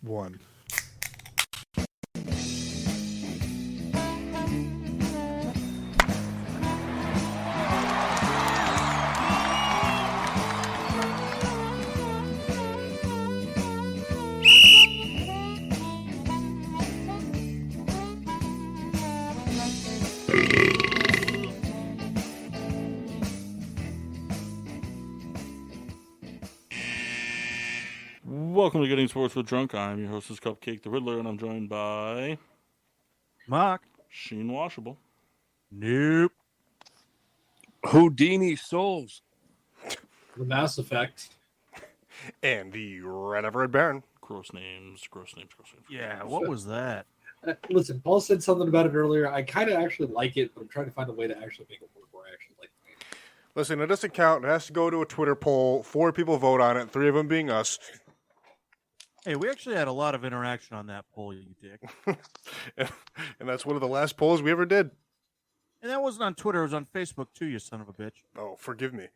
1. Welcome to Getting Sports with Drunk. I'm your hostess, Cupcake the Riddler, and I'm joined by Mark. Sheen Washable. Nope. Houdini Souls. The Mass Effect. And the Red Everett Baron. Gross names. Yeah, what was that? Listen, Paul said something about it earlier. I kind of actually like it, but I'm trying to find a way to actually make it work where I actually like it. Listen, it doesn't count. It has to go to a Twitter poll. 4 people vote on it, 3 of them being us. Hey, we actually had a lot of interaction on that poll, you dick. And that's one of the last polls we ever did. And that wasn't on Twitter, it was on Facebook too, you son of a bitch. Oh, forgive me.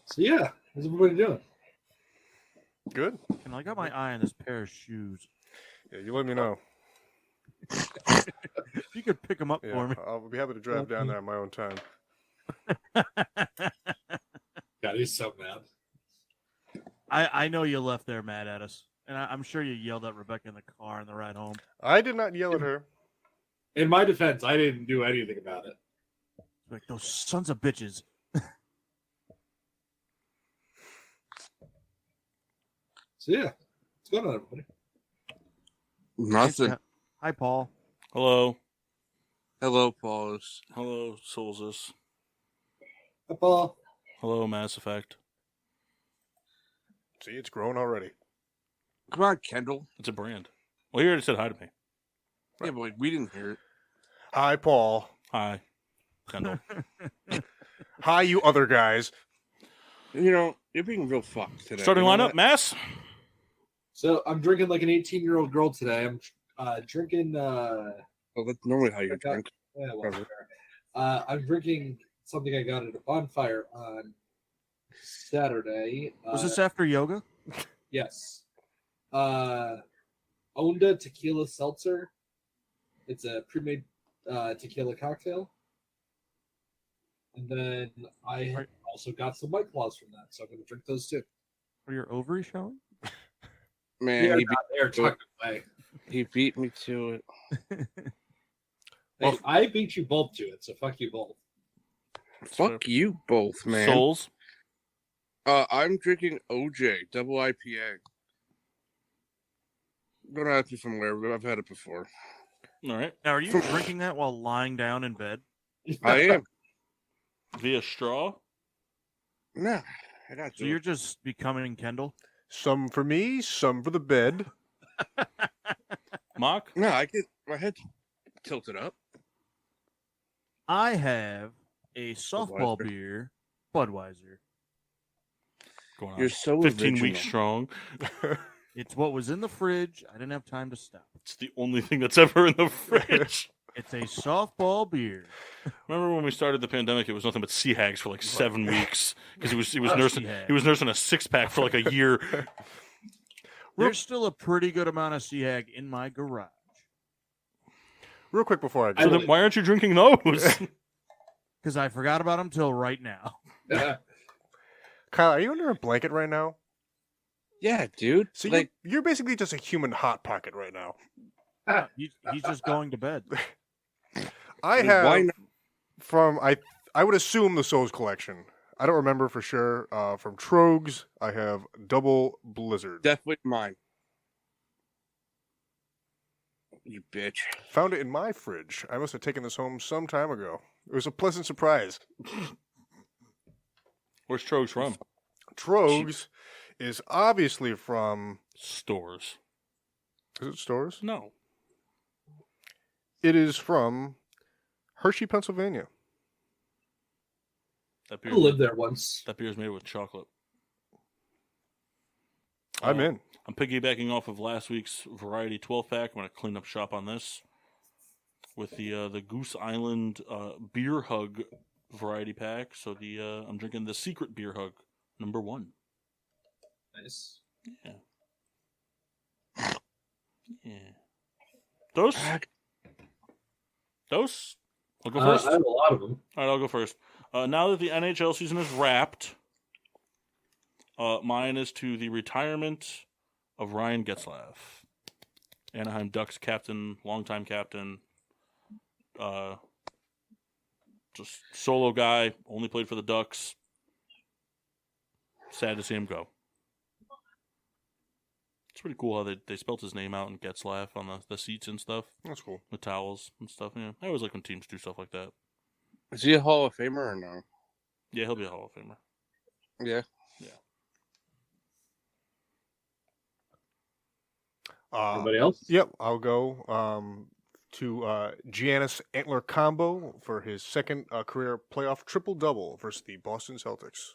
So yeah, how's everybody doing? Good. And I got my eye on this pair of shoes. Yeah, you let me know. You could pick them up for me. I'll be happy to drive down there on my own time. God, he's so mad. I know you left there mad at us. And I'm sure you yelled at Rebecca in the car on the ride home. I did not yell at her. In my defense, I didn't do anything about it. Like, those sons of bitches. So yeah, what's going on, everybody? Nothing. Hi, Paul. Hello. Hello, Paulus. Hello, Soulsus. Hi, Paul. Hello, Mass Effect. See, it's grown already. Come on, Kendall. It's a brand. Well, you already said hi to me. Yeah, but we didn't hear it. Hi, Paul. Hi, Kendall. Hi, you other guys. You know, you're being real fucked today. Starting you know lineup, Mass. So I'm drinking like an 18-year-old girl today. I'm drinking. Well, that's normally how you I got- drink. Yeah, well, fair. I'm drinking something I got at a bonfire on Saturday. Was this after yoga? Yes. Onda Tequila Seltzer. It's a pre-made tequila cocktail. And then I also got some White Claws from that, so I'm going to drink those too. Are your ovaries showing? Man, They're tucked away. he beat me to it. Hey, I beat you both to it, so fuck you both. Fuck you both, man. Souls. I'm drinking OJ, double IPA. Don't ask me from where, but I've had it before. All right. Now, are you drinking that while lying down in bed? I am. Via straw. Nah, I got So to. you're just becoming Kendall? Some for me, some for the bed. Mock. No, I get my head tilted up. I have a softball Budweiser. beer, Budweiser. Going on You're so 15 original. weeks strong. It's what was in the fridge. I didn't have time to stop. It's the only thing that's ever in the fridge. It's a softball beer. Remember when we started the pandemic? It was nothing but sea hags for like 7 weeks because he was Oh, nursing sea hag. he was nursing a 6-pack for like a year. There's still a pretty good amount of sea hag in my garage. Real quick before I So go. then why aren't you drinking those? Because I forgot about them till right now. Kyle, are you under a blanket right now? Yeah, dude. So Like, you're basically just a human hot pocket right now. He's just going to bed. I Why have not? from I would assume the Souls collection. I don't remember for sure. From Trogs, I have Double Blizzard. definitely mine. You bitch. Found it in my fridge. I must have taken this home some time ago. It was a pleasant surprise. Where's Trogs from? Trogs is obviously from. Stores. Is it stores? No. It is from Hershey, Pennsylvania. That I beer, lived there once. that beer is made with chocolate. I'm in. I'm piggybacking off of last week's Variety 12-pack. I'm going to clean up shop on this with the Goose Island Beer Hug Variety Pack. So I'm drinking the Secret Beer Hug Number 1. Nice. Yeah. Yeah. Dose? Dose? I'll go first. I have a lot of them. All right, I'll go first. Now that the NHL season is wrapped, mine is to the retirement of Ryan Getzlaf, Anaheim Ducks captain, longtime captain, just solo guy, only played for the Ducks. Sad to see him go. It's pretty cool how they spelt his name out in Getzlaf on the seats and stuff. That's cool. The towels and stuff. Yeah, I always like when teams do stuff like that. Is he a Hall of Famer or no? Yeah, he'll be a Hall of Famer. Yeah. Anybody else? Yep, I'll go to Giannis Antler Combo for his second career playoff triple-double versus the Boston Celtics.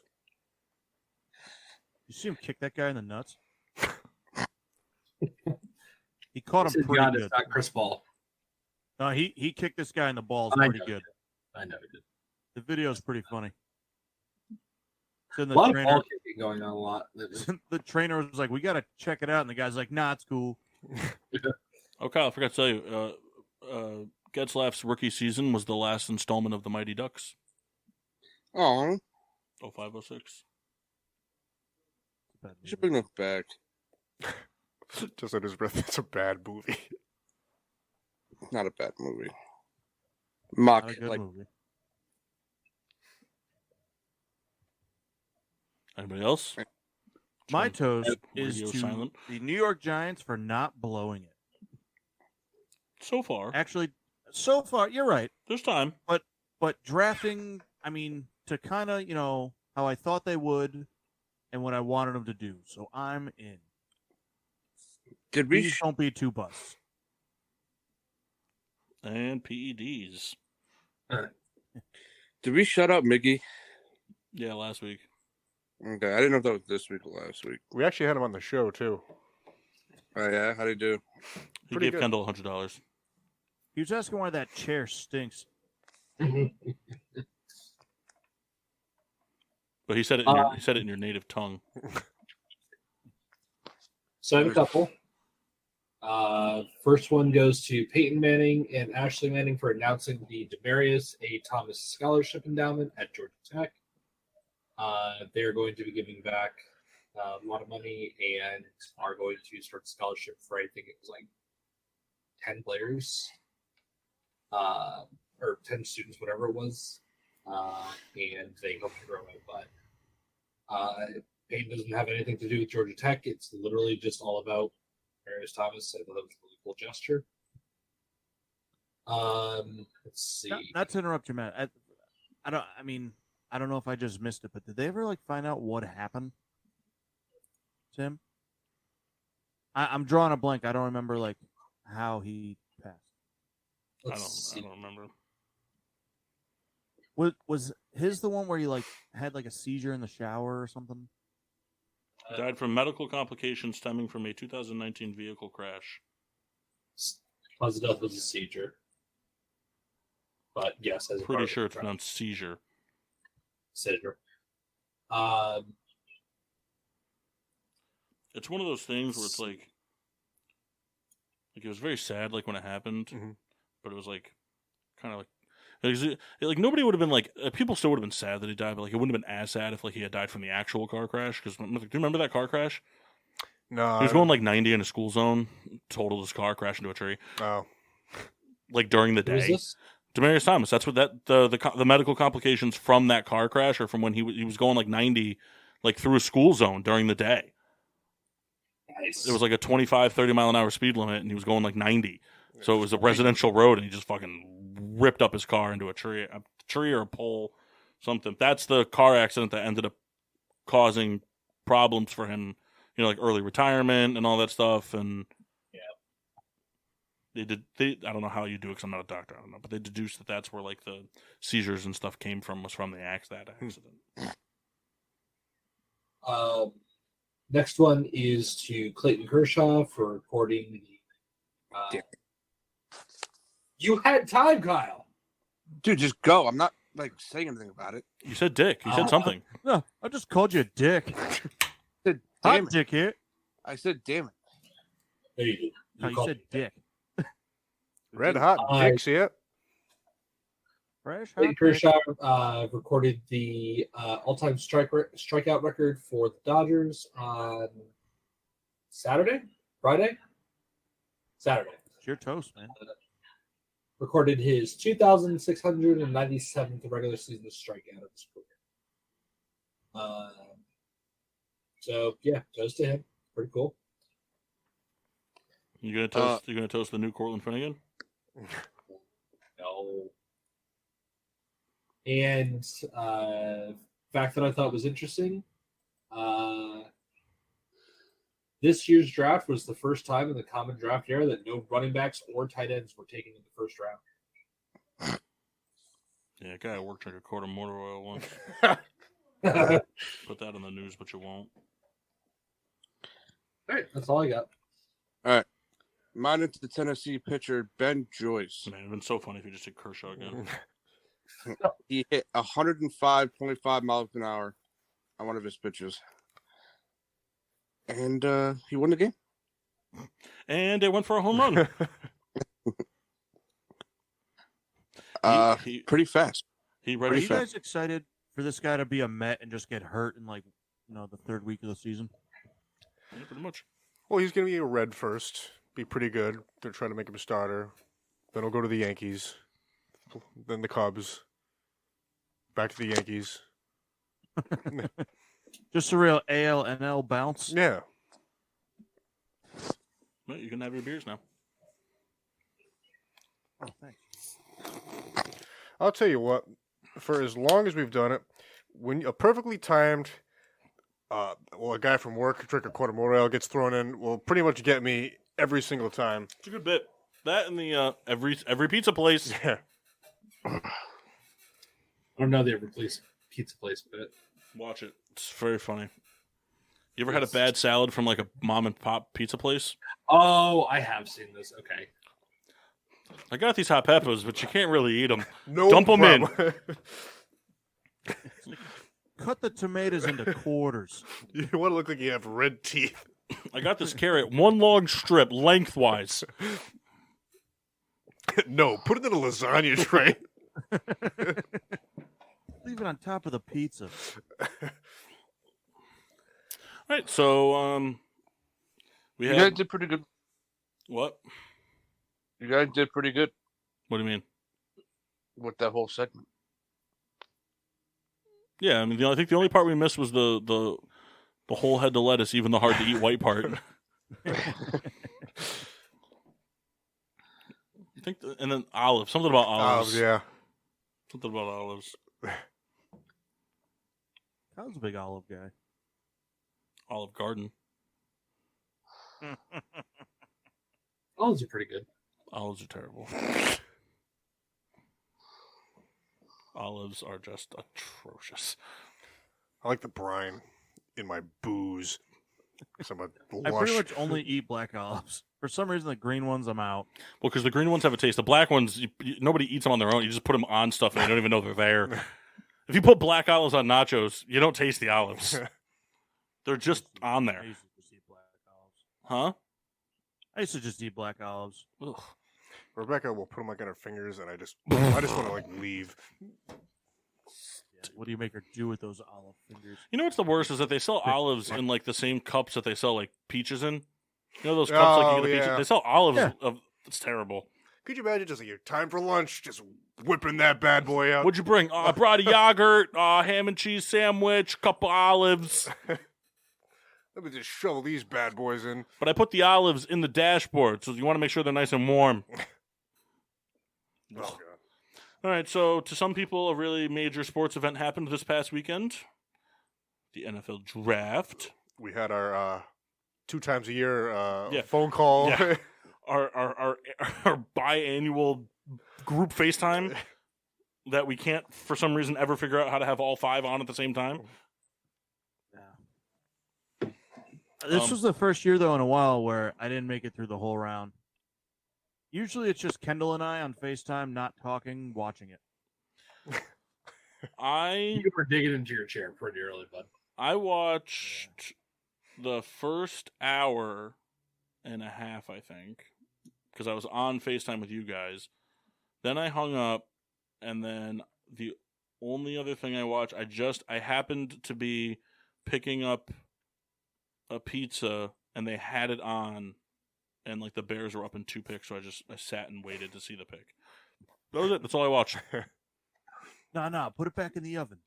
You see him kick that guy in the nuts? He caught This him is pretty Giannis, good. not Chris Paul. No, he kicked this guy in the balls I pretty know. good. I know he did. The video's pretty funny. So A the lot of trainer, ball kicking going on a lot. the trainer was like, "We got to check it out," and the guy's like, "Nah, it's cool." Oh, Kyle, I forgot to tell you, Getzlaf's rookie season was the last installment of the Mighty Ducks. Oh, 0506. you should bring them back. Just under his breath, it's a bad movie. Not a bad movie. Not Mock, a good like, movie. Anybody else? My toast is Radio to silent. the New York Giants for not blowing it. So far, Actually, so far, you're right. there's time. But drafting, I mean, to kind of, how I thought they would and what I wanted them to do. So I'm in. did we? Please don't be too busts. And PEDs. Did we shut up Miggy? Yeah, last week. Okay, I didn't know if that was this week or last week. We actually had him on the show, too. Oh yeah, how'd he do? He Pretty gave good. Kendall $100. He was asking why that chair stinks. But he said it. He said it in your native tongue. So I have a couple. First one goes to Peyton Manning and Ashley Manning for announcing the Demarius A. Thomas Scholarship Endowment at Georgia Tech. They're going to be giving back a lot of money and are going to start a scholarship for, I think it was like 10 players or 10 students, whatever it was. And they hope to grow it. But Peyton doesn't have anything to do with Georgia Tech. It's literally just all about Demarius Thomas. I thought that was a really cool gesture. Let's see. Not to interrupt you, Matt. I don't know if I just missed it, but did they ever find out what happened to him? I'm drawing a blank. I don't remember how he passed. Let's I don't remember. Was his the one where he had a seizure in the shower or something? Died from medical complications stemming from a 2019 vehicle crash. Cause of death was a seizure. But yes, as a Pretty part sure of it's the pronounced seizure. seizure. It's one of those things where it's like it was very sad when it happened, Mhm. but it was kind of nobody would have been people still would have been sad that he died, but it wouldn't have been as sad if he had died from the actual car crash. Because do you remember that car crash? No. He was going 90 in a school zone, totaled his car, crashed into a tree. Oh. During the Who is day. this? Demarius Thomas. That's what the medical complications from that car crash, or from when he was going 90 through a school zone during the day. Nice. It was a 25, 30 mile an hour speed limit, and he was going 90. So it was a residential road, and he just fucking ripped up his car into a tree or a pole, something. That's the car accident that ended up causing problems for him, early retirement and all that stuff. And I don't know how you do it because I'm not a doctor. I don't know, but they deduced that that's where the seizures and stuff came from, was from that accident. Next one is to Clayton Kershaw for recording the. You had time, Kyle. Dude, just go. I'm not like saying anything about it. You said dick. You said something. No, I just called you a dick. I said, Hot damn it. dick here. I said, damn it. There you did. No, you called said me. dick. Red hot dicks, yeah. Fresh hot Clayton dick. Kershaw recorded the all-time strikeout record for the Dodgers on Saturday? Saturday. It's your toast, man. Recorded his 2,697th regular season strikeout of his career. So yeah, toast to him. Pretty cool. You gonna toast? You gonna toast the new Cortland Finnegan? No. And fact that I thought was interesting. This year's draft was the first time in the common draft era that no running backs or tight ends were taken in the first round. Yeah, guy worked like a quart of motor oil once. All Put that in the news, but you won't. right, that's all I got. Mine into the Tennessee pitcher, Ben Joyce. Man, it'd been so funny if you just did Kershaw again. He hit 105.5 miles an hour on one of his pitches. And he won the game. And they went for a home run. He- Pretty fast. He Are ready you for guys excited for this guy to be a Met and just get hurt in the third week of the season? Yeah, pretty much. Well, he's going to be a Red first. Be pretty good. They're trying to make him a starter. Then he'll go to the Yankees. Then the Cubs. Back to the Yankees. Just a real AL NL bounce. Yeah. Well, you can have your beers now. Oh, thanks. I'll tell you what. For as long as we've done it, when a perfectly timed, a guy from work drink a quart of motor oil gets thrown in will pretty much get me every single time. It's a good bit. That and the every pizza place. Yeah. I don't know the pizza place, but Watch it. It's very funny. You ever had a bad salad from like a mom and pop pizza place? oh, I have seen this. Okay. I got these hot peppers, but you can't really eat them. No Dump 'em in. problem. Cut the tomatoes into quarters. You want to look like you have red teeth. I got this carrot, one long strip, lengthwise. No, put it in a lasagna tray. Leave it on top of the pizza. All right, so we You had guys did pretty good. what? You guys did pretty good What do you mean? with that whole segment. Yeah, I mean, I think the only part we missed was the whole head to lettuce, even the hard to eat white part. I think, and then olives. Something about olives. Yeah. Something about olives. I was a big olive guy. Olive Garden. Olives are pretty good. Olives are terrible. Olives are just atrocious. I like the brine in my booze. Because I'm a I lush. pretty much only eat black olives. For some reason, the green ones I'm out. Well, because the green ones have a taste. The black ones, nobody eats them on their own. You just put them on stuff and you don't even know they're there. If you put black olives on nachos, you don't taste the olives. They're just on I there. used to just eat black olives. Huh? I used to just eat black olives. Ugh. Rebecca will put them like on her fingers, and I just want to like leave. Yeah, what do you make her do with those olive fingers? You know what's the worst is that they sell olives in like the same cups that they sell like peaches in. You know those cups like you get the peaches? Yeah. They sell olives. Yeah. It's terrible. Could you imagine just like your time for lunch, just whipping that bad boy out? What'd you bring? I brought a yogurt, ham and cheese sandwich, couple olives. Let me just shovel these bad boys in. But I put the olives in the dashboard, so you want to make sure they're nice and warm. Oh, God. All right, so to some people, a really major sports event happened this past weekend. The NFL Draft. We had our 2 times a year Yeah. phone call. Yeah. Our biannual group FaceTime that we can't, for some reason, ever figure out how to have all 5 on at the same time. Yeah. This was the first year, though, in a while where I didn't make it through the whole round. Usually it's just Kendall and I on FaceTime, not talking, watching it. You were digging into your chair pretty early, bud. I watched the first hour and a half, I think, because I was on FaceTime with you guys. Then I hung up, and then the only other thing I watched, I happened to be picking up a pizza, and they had it on, and like the Bears were up in 2 picks, so I sat and waited to see the pick. That was it. That's all I watched. No, put it back in the oven.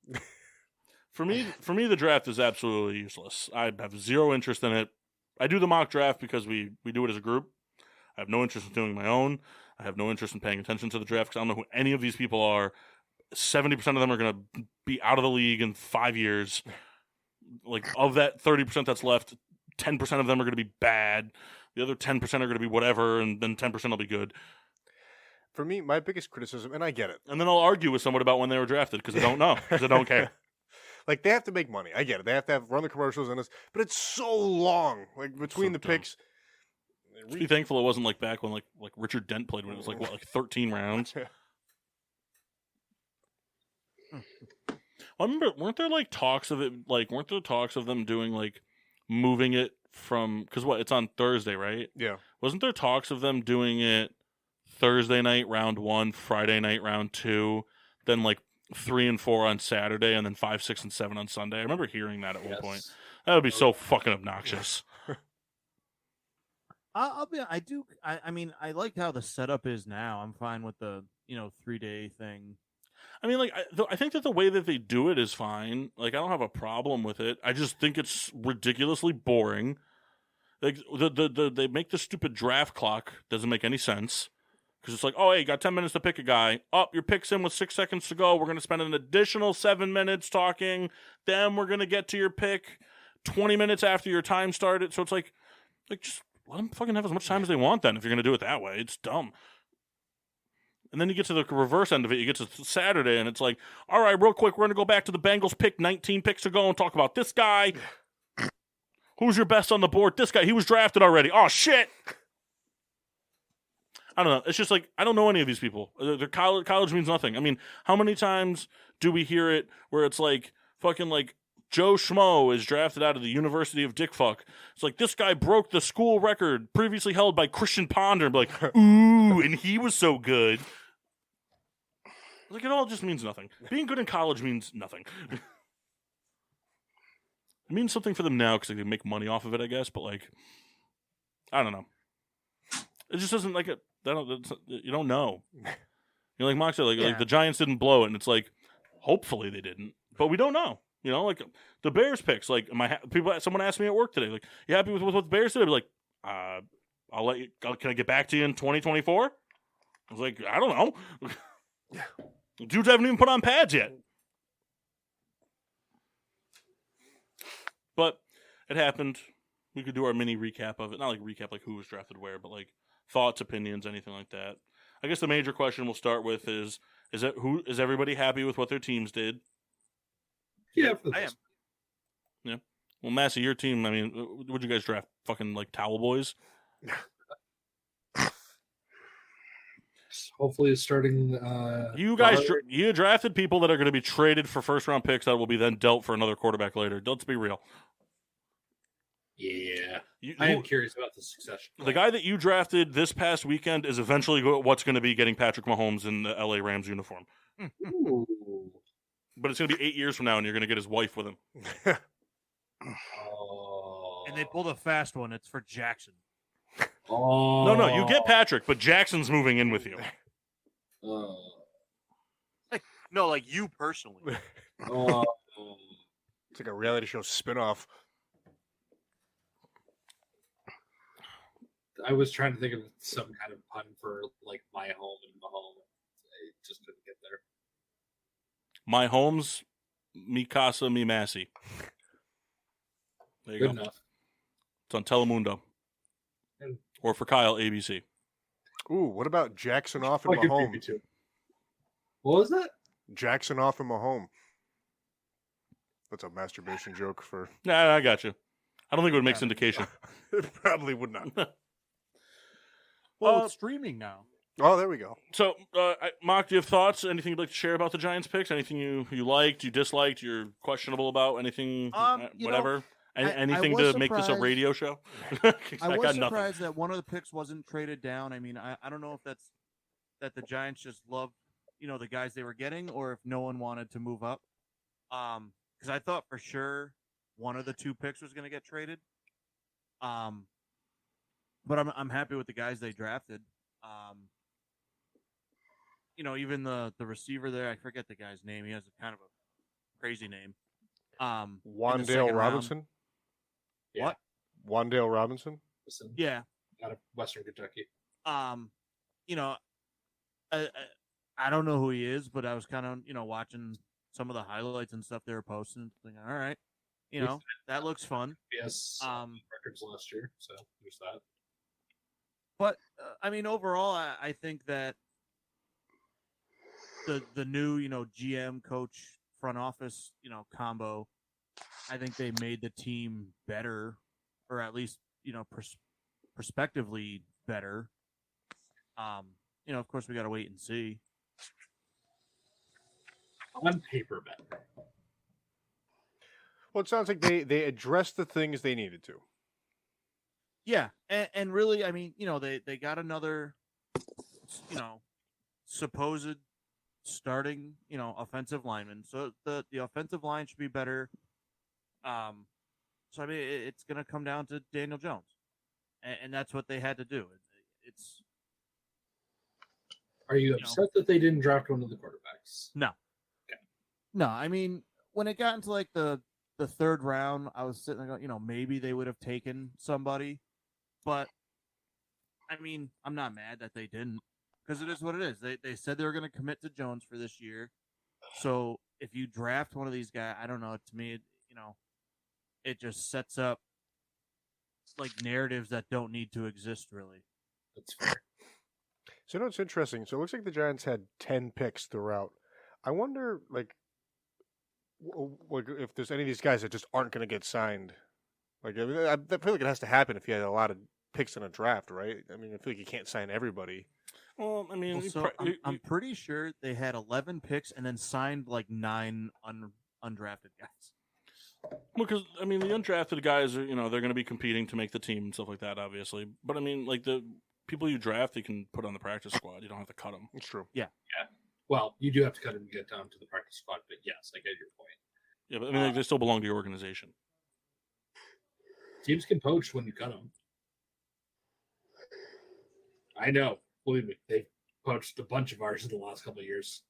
For me, the draft is absolutely useless. I have zero interest in it. I do the mock draft because we do it as a group. I have no interest in doing my own. I have no interest in paying attention to the draft because I don't know who any of these people are. 70% of them are going to be out of the league in 5 years. Like, of that 30% that's left, 10% of them are going to be bad. The other 10% are going to be whatever, and then 10% will be good. For me, my biggest criticism, and I get it. And then I'll argue with someone about when they were drafted because I don't know, because I don't care. Like, they have to make money. I get it. They have to run the commercials in this, but it's so long. Like, between the picks. Just be thankful it wasn't like back when like Richard Dent played when it was like 13 rounds. I remember, weren't there talks of them doing like moving it from, because it's on Thursday, right? Yeah. Wasn't there talks of them doing it Thursday night round 1, Friday night round 2, then like 3 and 4 on Saturday, and then 5, 6, and 7 on Sunday? I remember hearing that at one point. That would be so fucking obnoxious. I mean, I like how the setup is now. I'm fine with the 3-day thing. I mean, I think that the way that they do it is fine. Like, I don't have a problem with it. I just think it's ridiculously boring. Like, they make the stupid draft clock doesn't make any sense. Because it's like, oh, hey, you got 10 minutes to pick a guy. Oh, your pick's in with 6 seconds to go. We're going to spend an additional 7 minutes talking. Then we're going to get to your pick 20 minutes after your time started. So it's like just let them fucking have as much time as they want then if you're going to do it that way. It's dumb. And then you get to the reverse end of it. You get to Saturday, and it's like, all right, real quick, we're going to go back to the Bengals pick 19 picks ago and talk about this guy. Who's your best on the board? This guy. He was drafted already. Oh, shit. I don't know. It's just like, I don't know any of these people. Their college means nothing. I mean, how many times do we hear it where it's like, fucking like, Joe Schmo is drafted out of the University of Dickfuck. It's like, this guy broke the school record previously held by Christian Ponder. And be like, ooh, and he was so good. Like, it all just means nothing. Being good in college means nothing. It means something for them now because they can make money off of it, I guess. But, like, I don't know. It just doesn't, like, you don't know. You're like Mox said, like the Giants didn't blow it. And it's like, hopefully they didn't. But we don't know. You know, like the Bears picks. Like, someone asked me at work today, like, you happy with what the Bears did? I'd be like, I'll let you. Can I get back to you in 2024? I was like, I don't know. Dudes haven't even put on pads yet. But it happened. We could do our mini recap of it. Not like recap, like who was drafted where, but like thoughts, opinions, anything like that. I guess the major question we'll start with is everybody happy with what their teams did? Yeah, I am. Yeah. Well, Massey, your team, I mean, what'd you guys draft? Fucking like towel boys? Hopefully starting you guys you drafted people that are going to be traded for first round picks that will be then dealt for another quarterback later. Let's be real. Yeah. I am curious about the succession. The guy that you drafted this past weekend is eventually what's going to be getting Patrick Mahomes in the LA Rams uniform. Ooh. But it's going to be 8 years from now, and you're going to get his wife with him. Oh. And they pulled a fast one. It's for Jackson. Oh. No, you get Patrick, but Jackson's moving in with you. No, like you personally. Oh. It's like a reality show spinoff. I was trying to think of some kind of pun for like my home and Mahomes. I just couldn't get there. My homes, mi casa, mi Massey. There you Good go. enough. It's on Telemundo. Or for Kyle, ABC. Ooh, what about Jackson off and Like Mahomes? What was that? Jackson off and Mahomes. That's a masturbation joke for... Nah, I got you. I don't think it would make syndication. It probably would not. Well, it's streaming now. Oh, there we go. So, Mark, do you have thoughts? Anything you'd like to share about the Giants picks? Anything you liked, you disliked, you're questionable about? Anything, whatever? Anything to make this a radio show? I was surprised that one of the picks wasn't traded down. I mean, I don't know if that's that the Giants just love, the guys they were getting, or if no one wanted to move up. Because I thought for sure one of the two picks was going to get traded. But I'm happy with the guys they drafted. Even the receiver there, I forget the guy's name. He has a kind of a crazy name. Wan'Dale Robinson. Yeah. What? Wan'Dale Robinson. Yeah. Out of Western Kentucky. I don't know who he is, but I was kind of, watching some of the highlights and stuff they were posting. Thinking, all right, that looks fun. Yes. Records last year, so there's that. But overall, I think that the new, GM coach front office, combo, I think they made the team better, or at least, prospectively better. Of course, we got to wait and see. On paper, better. Well, it sounds like they addressed the things they needed to. Yeah, and really, they got another, supposed starting, offensive lineman. So the offensive line should be better. So it's going to come down to Daniel Jones, and that's what they had to do. It's. Are you upset that they didn't draft one of the quarterbacks? No. Okay. No, when it got into like the third round, I was sitting there going, maybe they would have taken somebody, but I'm not mad that they didn't, because it is what it is. They said they were going to commit to Jones for this year, so if you draft one of these guys, I don't know. To me, it just sets up like narratives that don't need to exist, really. That's fair. So, it's interesting. So, it looks like the Giants had 10 picks throughout. I wonder, if there's any of these guys that just aren't going to get signed. I feel like it has to happen if you had a lot of picks in a draft, right? I feel like you can't sign everybody. Well, I'm pretty sure they had 11 picks and then signed like 9 undrafted guys. Because the undrafted guys are, they're going to be competing to make the team and stuff like that, obviously. But the people you draft, you can put on the practice squad. You don't have to cut them. It's true. Yeah. Well, you do have to cut them to get down to the practice squad, but yes, I get your point. Yeah, but they still belong to your organization. Teams can poach when you cut them. I know. Believe me, they've poached a bunch of ours in the last couple of years.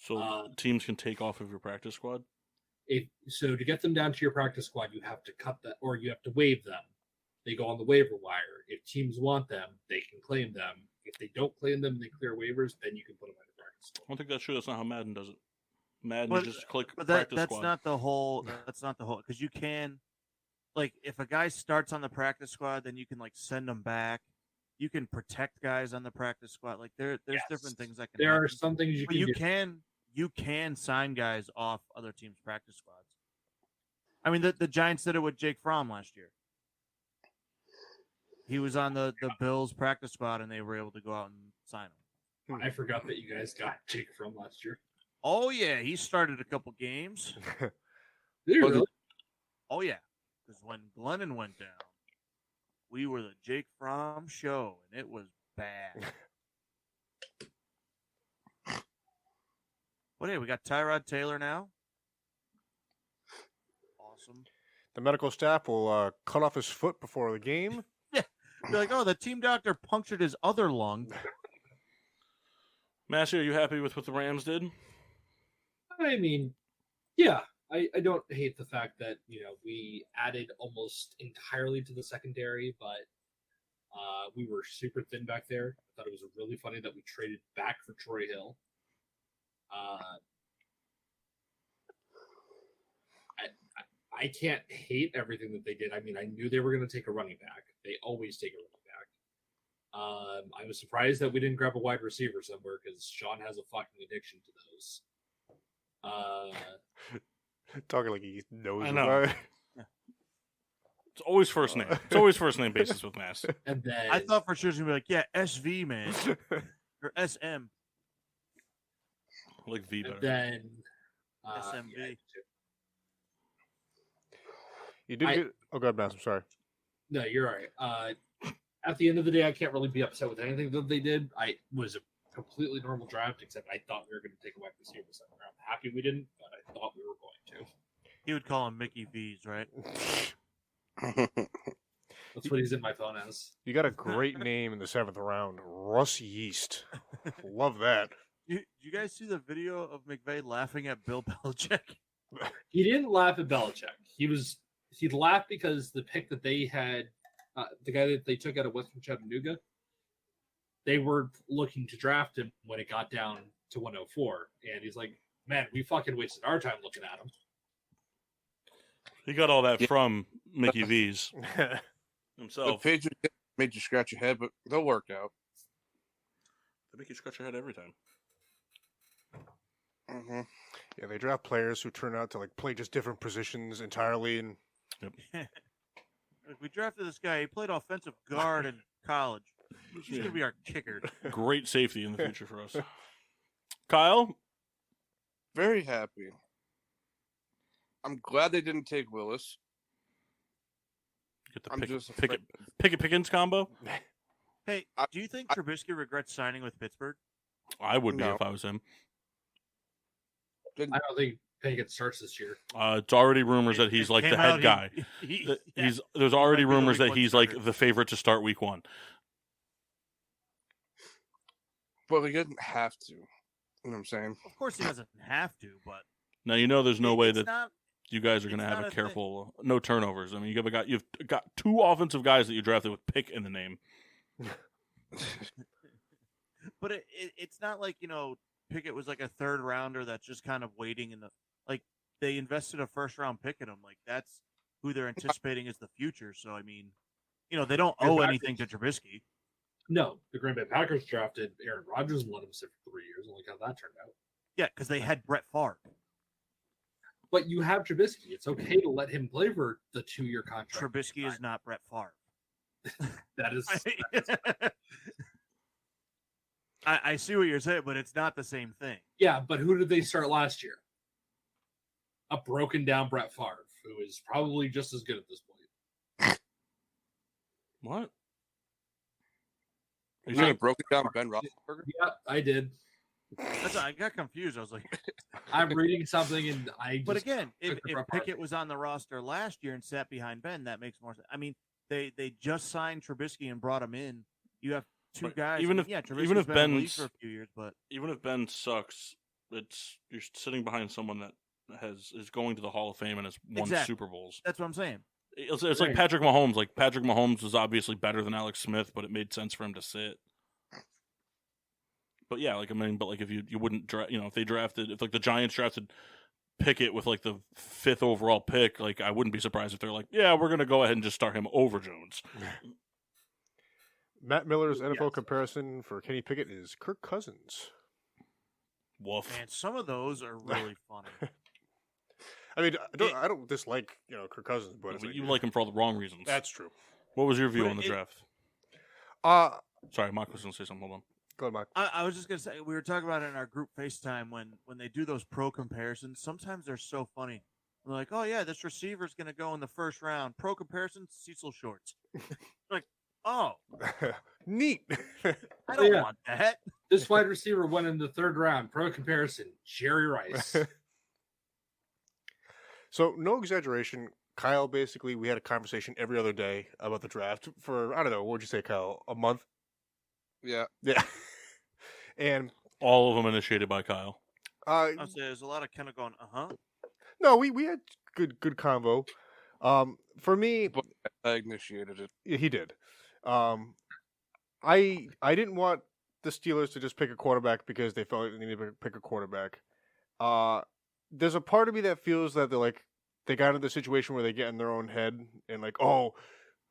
So teams can take off of your practice squad? So to get them down to your practice squad, you have to cut that, or you have to waive them. They go on the waiver wire. If teams want them, they can claim them. If they don't claim them and they clear waivers, then you can put them on the practice squad. I don't think that's true. That's not how Madden does it. Madden, you just click but practice that's squad. Not the whole. That's not the whole. Because you can, if a guy starts on the practice squad, then you can send them back. You can protect guys on the practice squad. There's different things that can. There happen. are some things you but can do. You can sign guys off other teams' practice squads. The Giants did it with Jake Fromm last year. He was on the Bills practice squad, and they were able to go out and sign him. I forgot that you guys got Jake Fromm last year. Oh, yeah. He started a couple games. Did he really? Oh, yeah. Because when Glennon went down, we were the Jake Fromm show, and it was bad. But hey, we got Tyrod Taylor now. Awesome. The medical staff will cut off his foot before the game. Yeah. You're like, the team doctor punctured his other lung. Massey, are you happy with what the Rams did? Yeah. I don't hate the fact that, we added almost entirely to the secondary, but we were super thin back there. I thought it was really funny that we traded back for Troy Hill. I can't hate everything that they did. I knew they were going to take a running back. They always take a running back. I was surprised that we didn't grab a wide receiver somewhere because Sean has a fucking addiction to those. Talking like he knows I know. about it. It's always first name. It's always first name basis with Mass. And then I thought for sure she was gonna be like, yeah, SV man or SM. Like V better. and then SMV. yeah, You did get. Oh, God, Mass. I'm sorry. no, you're right. At the end of the day, I can't really be upset with anything that they did. I was a completely normal draft, except I thought we were going to take a wide receiver in the second round. Happy we didn't, but I thought we were going to. He would call him Mickey V's, right? That's what he's in my phone as. You got a great name in the 7th round, Russ Yeast. Love that. You guys see the video of McVay laughing at Bill Belichick? He didn't laugh at Belichick. He laughed because the pick that they had, the guy that they took out of Western Chattanooga, they were looking to draft him when it got down to 104, and he's like, "Man, we fucking wasted our time looking at him." He got all that from Mickey V's The himself. Patriots made you scratch your head, but they'll work out. They make you scratch your head every time. Mm-hmm. Yeah, they draft players who turn out to like play just different positions entirely, and We drafted this guy. He played offensive guard in college. He's gonna be our kicker. Great safety in the future for us. Kyle? Very happy. I'm glad they didn't take Willis. Get the I'm just afraid. Pickett Pickens combo? Hey, do you think Trubisky regrets signing with Pittsburgh? I would be No. if I was him. I don't think Pickett starts this year. It's already rumors that he's It like came the head out guy. There's already might be the rumors week that one he's starter. like the favorite to start week 1. But he didn't have to. You know what I'm saying? Of course, he doesn't have to, but Now you know there's no way it's that not. you guys are going to it's have not a a thing. careful no turnovers. I mean, you've got 2 offensive guys that you drafted with pick in the name. But it's not like Pickett was like a third rounder that's just kind of waiting in the like they invested a first round pick in him. Like that's who they're anticipating as the future. So I mean, they don't owe anything to Trubisky. No, the Green Bay Packers drafted Aaron Rodgers and let him sit for 3 years, and look how that turned out. Yeah, because they had Brett Favre. But you have Trubisky. It's okay to let him play for the 2-year contract. Trubisky is not Brett Favre. That is. I see what you're saying, but it's not the same thing. Yeah, but who did they start last year? A broken down Brett Favre, who is probably just as good at this point. What? You should have broken down Ben Roethlisberger. Yeah, I did. I got confused. I was like, I'm reading something, and but again, if Brett Favre. Pickett was on the roster last year and sat behind Ben, that makes more sense. I mean, they just signed Trubisky and brought him in. You have 2 Right. guys. Even if Trubisky's been in the league Ben's- for a few years, but Even if Ben sucks, you're sitting behind someone that is going to the Hall of Fame and has won Exactly. Super Bowls. that's what I'm saying. It's like Right. Patrick Mahomes. Like Patrick Mahomes was obviously better than Alex Smith, but it made sense for him to sit. But yeah, if you wouldn't draft, if the Giants drafted Pickett with like the 5th overall pick, like I wouldn't be surprised if they're like, yeah, we're gonna go ahead and just start him over Jones. Matt Miller's NFL comparison for Kenny Pickett is Kirk Cousins. Woof. Man, some of those are really funny. I mean, I don't dislike Kirk Cousins, but it's But you like him for all the wrong reasons. that's true. What was your view But on the draft? Sorry, Sorry, Mark was gonna say something. Hold on. go ahead, Mike. I was just gonna say we were talking about it in our group FaceTime when they do those pro comparisons. Sometimes they're so funny. They're like, "Oh yeah, this receiver's gonna go in the first round." Pro comparison: Cecil Shorts. Like, oh, Neat. I don't Yeah. want that. This wide receiver went in the 3rd round. Pro comparison: Jerry Rice. So, no exaggeration. Kyle, basically, we had a conversation every other day about the draft for, I don't know, what would you say, Kyle? A month? Yeah. Yeah. And, All of them initiated by Kyle. I'll say there's a lot of kind of going, no, we had good convo. For me, But I initiated it. yeah, he did. I didn't want the Steelers to just pick a quarterback because they felt like they needed to pick a quarterback. There's a part of me that feels that they got into the situation where they get in their own head and like, oh,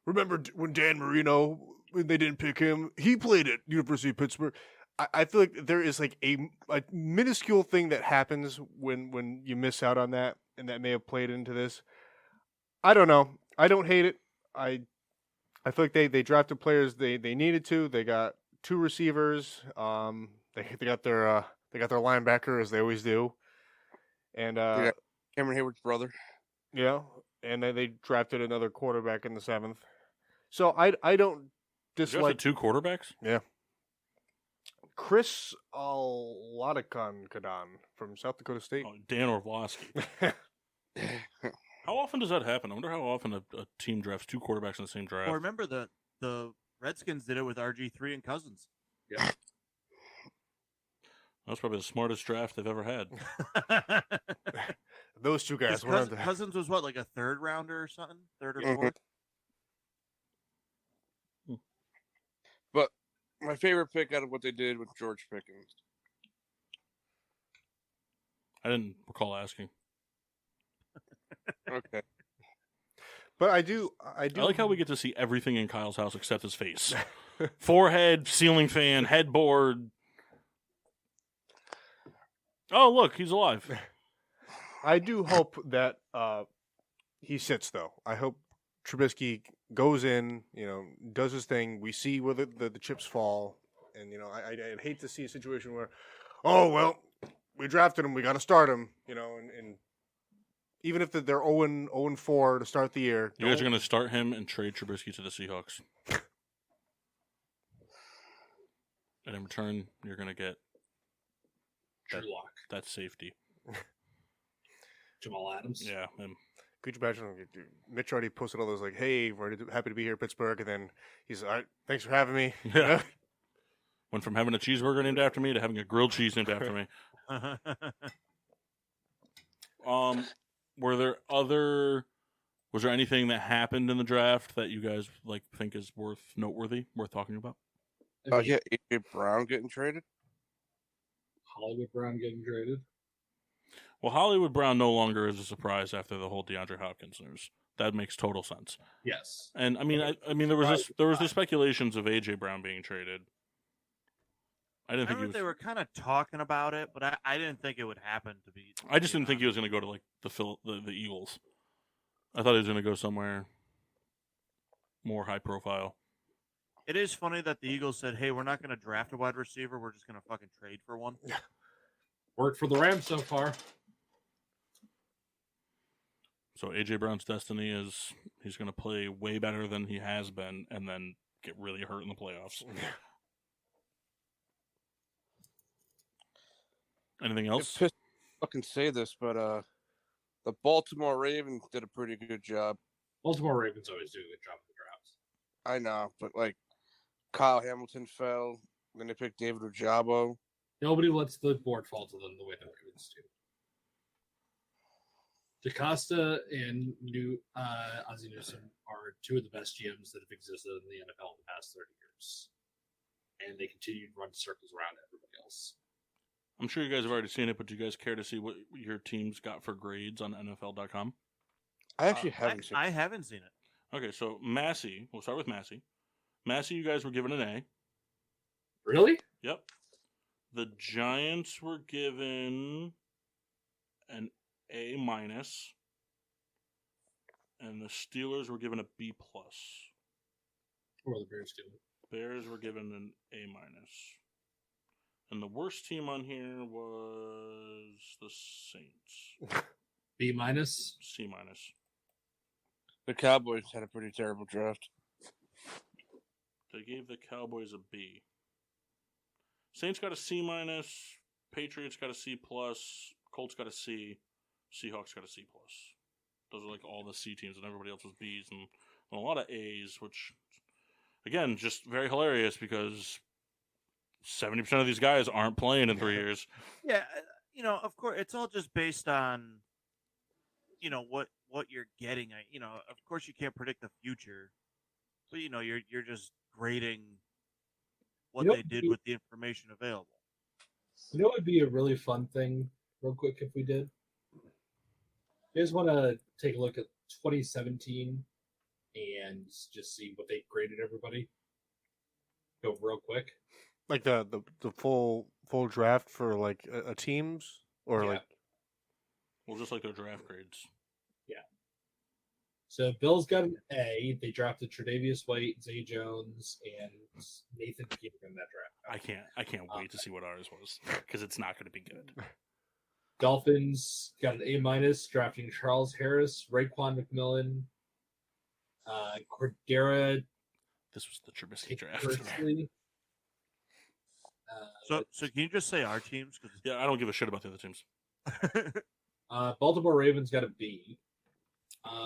remember when Dan Marino, when they didn't pick him, he played at University of Pittsburgh. I feel like there is like a minuscule thing that happens when you miss out on that, and that may have played into this. I don't know. I don't hate it. I feel like they drafted players they needed to. They got 2 receivers. They got their linebacker as they always do, and Yeah. Cameron Hayward's brother. yeah, and then they drafted another quarterback in the 7th. So I don't Did you dislike have 2 quarterbacks? Chris Kadan from South Dakota State. Oh, Dan Orlovsky. How often does that happen? I wonder how often a team drafts 2 quarterbacks in the same draft. Well, remember the Redskins did it with RG3 and Cousins. Yeah. That's probably the smartest draft they've ever had. Those 2 guys were Cousins was what, like a 3rd rounder or something? 3rd or Mhm. 4th? But my favorite pick out of what they did with George Pickens. I didn't recall asking. Okay. But I do. I like how we get to see everything in Kyle's house except his face. Forehead, ceiling fan, headboard. Oh, look, he's alive. I do hope that he sits, though. I hope Trubisky goes in, does his thing. We see where the chips fall. And, I'd hate to see a situation where, oh, well, we drafted him. We got to start him, and even if they're 0-4 to start the year. You guys are going to start him and trade Trubisky to the Seahawks. And in return, you're going to get Drew Lock, that safety. Jamal Adams. Yeah. And Could you imagine? Mitch already posted all those, like, hey, we're happy to be here, Pittsburgh. And then he's all right, thanks for having me. Yeah. Went from having a cheeseburger named after me to having a grilled cheese named after me. Was there anything that happened in the draft that you guys think is noteworthy, worth talking about? Oh, yeah, A.J. Brown getting traded? Hollywood Brown getting traded. Well, Hollywood Brown no longer is a surprise after the whole DeAndre Hopkins news. That makes total sense. Yes. And I mean, there was the speculations of A.J. Brown being traded. I didn't think they were kind of talking about it, but I didn't think it would happen. I just didn't think he was going to go to the Eagles. I thought he was going to go somewhere more high profile. It is funny that the Eagles said, "Hey, we're not going to draft a wide receiver. We're just going to fucking trade for one." Worked for the Rams so far. So A.J. Brown's destiny is he's going to play way better than he has been, and then get really hurt in the playoffs. Anything else? I'm pissed to fucking say this, but the Baltimore Ravens did a pretty good job. Baltimore Ravens always do a good job of the drafts. I know, but Kyle Hamilton fell, then they picked David Ojabo. Nobody lets the board fall to them the way the Ravens do. DaCosta and Ozzie Newsome are 2 of the best GMs that have existed in the NFL in the past 30 years. And they continue to run circles around everybody else. I'm sure you guys have already seen it, but do you guys care to see what your teams got for grades on NFL.com? I actually haven't seen it. I haven't seen it. Okay, so Massey, we'll start with Massey. Massey, you guys were given an A. Really? Yep. The Giants were given an A-, and the Steelers were given a B+. Or the Bears do. Bears were given an A-. And the worst team on here was the Saints. B-. C-. The Cowboys had a pretty terrible draft. They gave the Cowboys a B. Saints got a C-, Patriots got a C+, Colts got a C, Seahawks got a C+. Those are all the C teams, and everybody else was Bs, and a lot of As, which, again, just very hilarious because 70% of these guys aren't playing in 3 years. Yeah, of course, it's all just based on, what you're getting. Of course, you can't predict the future, but you're just grading what they did with the information available. You know what would be a really fun thing, real quick, if we did? You guys want to take a look at 2017 and just see what they graded everybody? Go real quick. Like the full draft for a teams or Yeah. Well, just like their draft grades. Yeah. So Bills got an A. They drafted Tre'Davious White, Zay Jones, and Nathan Peter in that draft. I can't wait to see what ours was because it's not going to be good. Dolphins got an A-, drafting Charles Harris, Raekwon McMillan, Cordera This was the Trubisky draft. Kersley. So can you just say our teams? Cause... Yeah, I don't give a shit about the other teams. Baltimore Ravens got a B.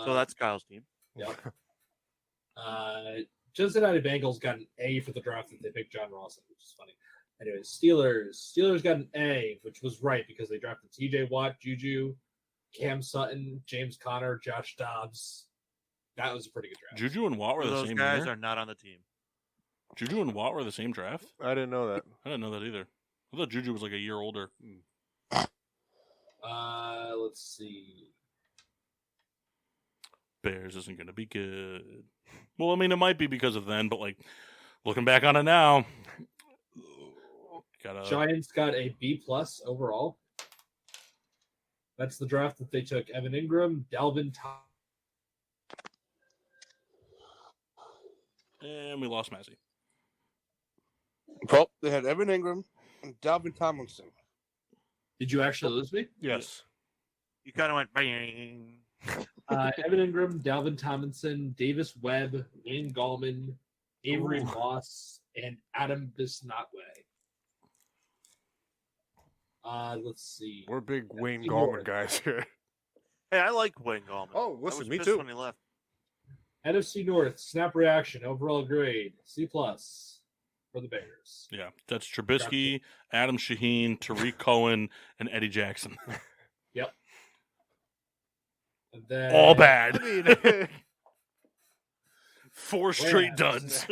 So that's Kyle's team. Yep. Cincinnati Bengals got an A for the draft that they picked John Ross, which is funny. Anyways, Steelers got an A, which was right because they drafted T.J. Watt, Juju, Cam Sutton, James Conner, Josh Dobbs. That was a pretty good draft. Juju and Watt were the Those same guys year? are not on the team. Juju and Watt were the same draft? I didn't know that. I didn't know that either. I thought Juju was like a year older. Let's see. Bears isn't going to be good. Well, I mean, it might be because of then, but like looking back on it now, Giants got a B+ overall. That's the draft that they took Evan Ingram, Dalvin and we lost Massey. Well, they had Evan Ingram and Dalvin Tomlinson. Did you actually lose me? Yes. You kind of went bang. Evan Ingram, Dalvin Tomlinson, Davis Webb, Wayne Gallman, Avery Moss, and Adam Bisnotway. Let's see. We're big Wayne NFC Gallman North. guys here. Hey, I like Wayne Gallman. Oh, I listen, was me pissed too. when he left. NFC North, snap reaction, overall grade, C+ for the Bears. Yeah, that's Trubisky, Adam Shaheen, Tariq Cohen, and Eddie Jackson. Yep. And then, All bad. I mean, 4 straight Rams. duds.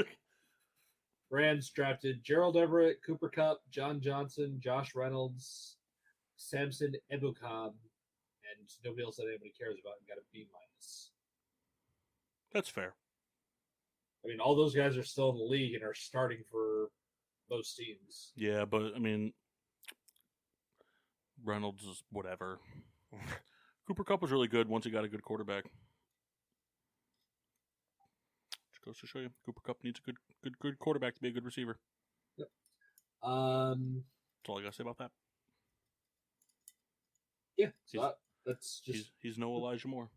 Rams drafted Gerald Everett, Cooper Kupp, John Johnson, Josh Reynolds, Samson Ebukam, and nobody else that anybody cares about and got a B-. That's fair. I mean, all those guys are still in the league and are starting for most teams. Yeah, but I mean, Reynolds is whatever. Cooper Kupp was really good once he got a good quarterback. Which goes to show you, Cooper Kupp needs a good quarterback to be a good receiver. Yep. That's all I gotta say about that. Yeah, so that's just He's no Elijah Moore.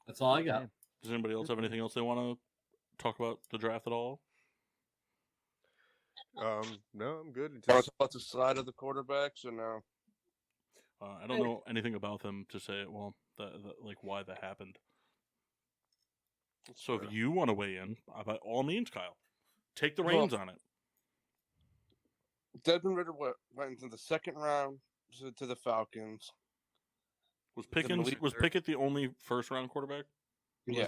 that's all I got. Does anybody else have anything else they want to talk about the draft at all? no, I'm good. Want to talk about the side of the quarterbacks or no? I don't know anything about them to say. Well, like why that happened. So if you want to weigh in, by all means, Kyle, take the reins on it. Desmond Ridder went into the second round to the Falcons. Was Pickett the only first round quarterback? Yeah.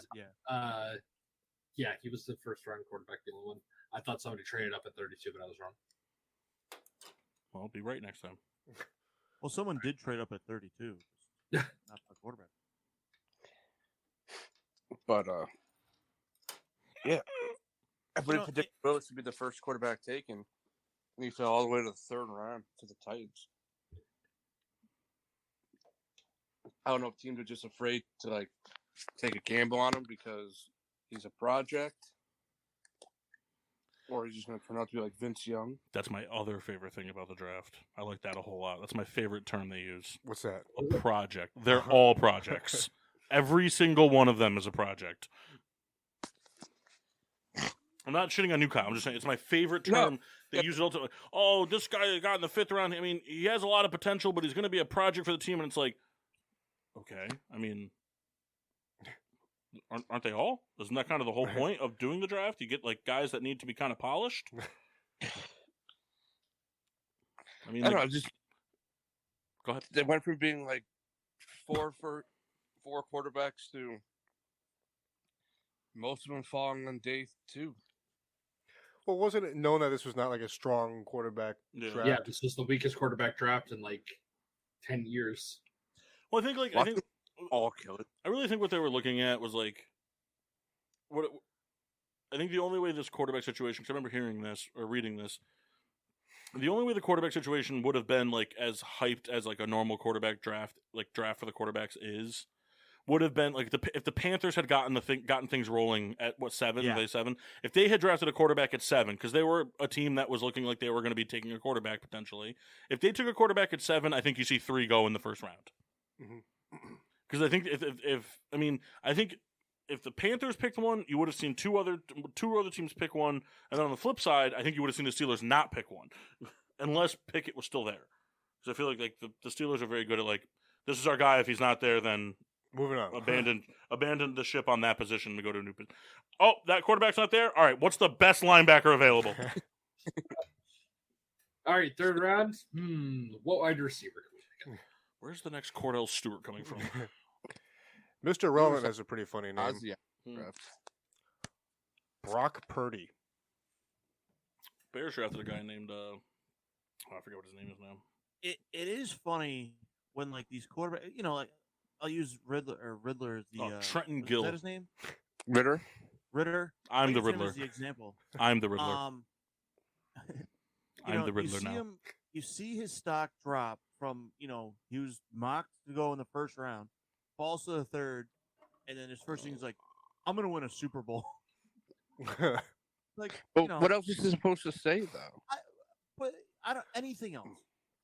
Yeah, he was the first round quarterback, the only one. I thought somebody traded up at 32, but I was wrong. Well, I'll be right next time. Well, someone did trade up at 32. Not the quarterback. But yeah, everybody predicted Willis to be the first quarterback taken, and he fell all the way to the third round to the Titans. I don't know if teams are just afraid to like take a gamble on him because he's a project, or he's just going to turn out to be like Vince Young. That's my other favorite thing about the draft. I like that a whole lot. That's my favorite term they use. What's that? A project. They're all projects. Every single one of them is a project. I'm not shitting on you, Kyle. I'm just saying it's my favorite term. They use it all to, oh, this guy got in the 5th round. I mean, he has a lot of potential, but he's going to be a project for the team. And it's like, okay, I mean, aren't they all? Isn't that kind of the whole point of doing the draft? You get like guys that need to be kind of polished. I mean, I don't know. Just go ahead. They went from being like four quarterbacks to most of them falling on day 2. Well, wasn't it known that this was not like a strong quarterback draft? Yeah, this was the weakest quarterback draft in like 10 years. Well, I think all kill it. I really think what they were looking at was like I think the only way this quarterback situation, because I remember hearing this or reading this, The only way the quarterback situation would have been like as hyped as like a normal quarterback draft, like draft for the quarterbacks is, would have been like if the Panthers had gotten things rolling at what 7? Yeah. Are they 7? If they had drafted a quarterback at 7, because they were a team that was looking like they were going to be taking a quarterback potentially. If they took a quarterback at 7, I think you see 3 go in the first round. Because I think I think if the Panthers picked one, you would have seen two other teams pick one, and then on the flip side, I think you would have seen the Steelers not pick one, unless Pickett was still there. Because I feel like the Steelers are very good at like, this is our guy. If he's not there, then moving on. Abandon the ship on that position to go to a new position. Oh, that quarterback's not there. All right, what's the best linebacker available? All right, third round. What wide receiver? Where's the next Cordell Stewart coming from? Mr. Relevant has a pretty funny name. Ozzy. Brock Purdy. Bears drafted a guy named I forget what his name is now. It is funny when like these quarterbacks, like I'll use Riddler as the Trenton is Gill. that his name? Ritter. I'll I'm the use him Riddler. as the example. I'm the Riddler. I'm the Riddler now. You see his stock drop from he was mocked to go in the first round, falls to the third, and then his first thing is like, I'm gonna win a Super Bowl. Like, But what else is he supposed to say though? But I don't anything else.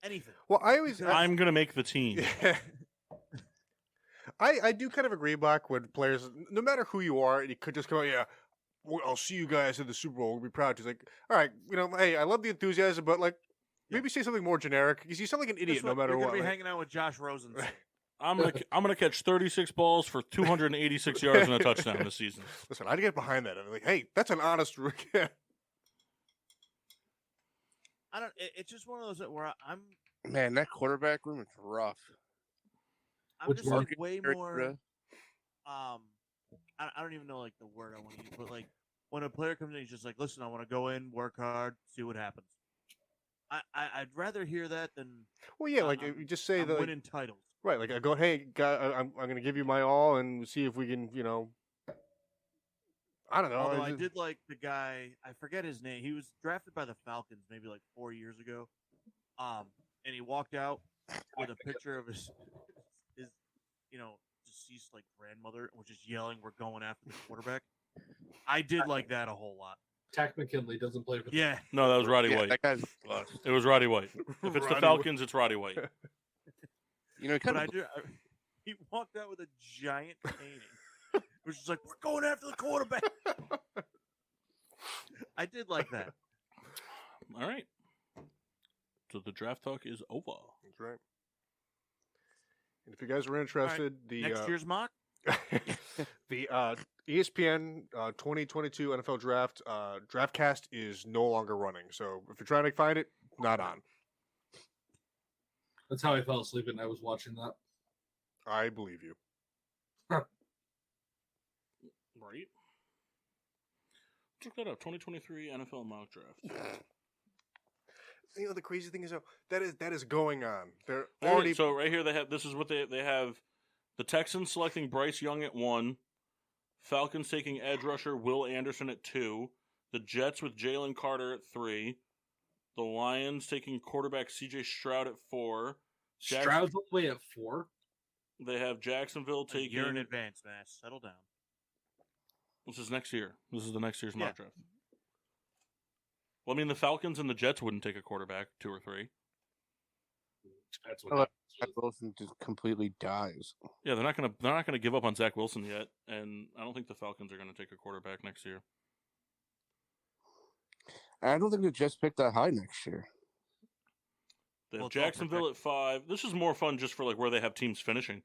Anything. Well, I'm gonna make the team. I do kind of agree, Black, when players, no matter who you are, you could just come out, yeah, well, I'll see you guys at the Super Bowl. We'll be proud. He's like, all right, hey, I love the enthusiasm, but like, maybe say something more generic because you sound like an idiot no matter You're what. Gonna be like, hanging out with Josh Rosen. I'm gonna catch 36 balls for 286 yards and a touchdown this season. Listen, I'd get behind that. I'm like, hey, that's an honest. I don't. It's just one of those where I'm. Man, that quarterback room is rough. I'm just like way more. I don't even know like the word I want to use, but like when a player comes in, he's just like, "Listen, I want to go in, work hard, see what happens." I'd rather hear that than. Well, yeah, like you just say I'm winning titles. Right, like I go, hey, guy, I'm going to give you my all and see if we can, I don't know. Although I did like the guy, I forget his name. He was drafted by the Falcons maybe like 4 years ago, and he walked out with a picture of his deceased like grandmother, which is yelling, "We're going after the quarterback." I did like that a whole lot. Tack McKinley doesn't play for. Yeah, no, that was Roddy White. That guy's bust. It was Roddy White. If it's the Falcons, it's Roddy White. He walked out with a giant painting. It was just like, "We're going after the quarterback." I did like that. All right. So the draft talk is over. That's right. And if you guys are interested, the next year's mock, the ESPN 2022 NFL Draft Draftcast is no longer running. So if you're trying to find it, not on. That's how I fell asleep and I was watching that. I believe you. Right. Check that out. 2023 NFL mock draft. The crazy thing is, that is going on. They're Already. already. So right here, they have. This is what they have. The Texans selecting Bryce Young at 1. Falcons taking edge rusher Will Anderson at 2. The Jets with Jalen Carter at 3. The Lions taking quarterback C.J. Stroud at 4. Stroud's all the way at 4. They have Jacksonville taking. You're in advance, man. Settle down. This is next year. This is the next year's mock draft. Well, I mean, the Falcons and the Jets wouldn't take a quarterback 2 or 3. That's what. Zach Wilson just completely dies. Yeah, they're not gonna give up on Zach Wilson yet, and I don't think the Falcons are gonna take a quarterback next year. I don't think the Jets picked that high next year. They have Jacksonville at 5. This is more fun just for like where they have teams finishing.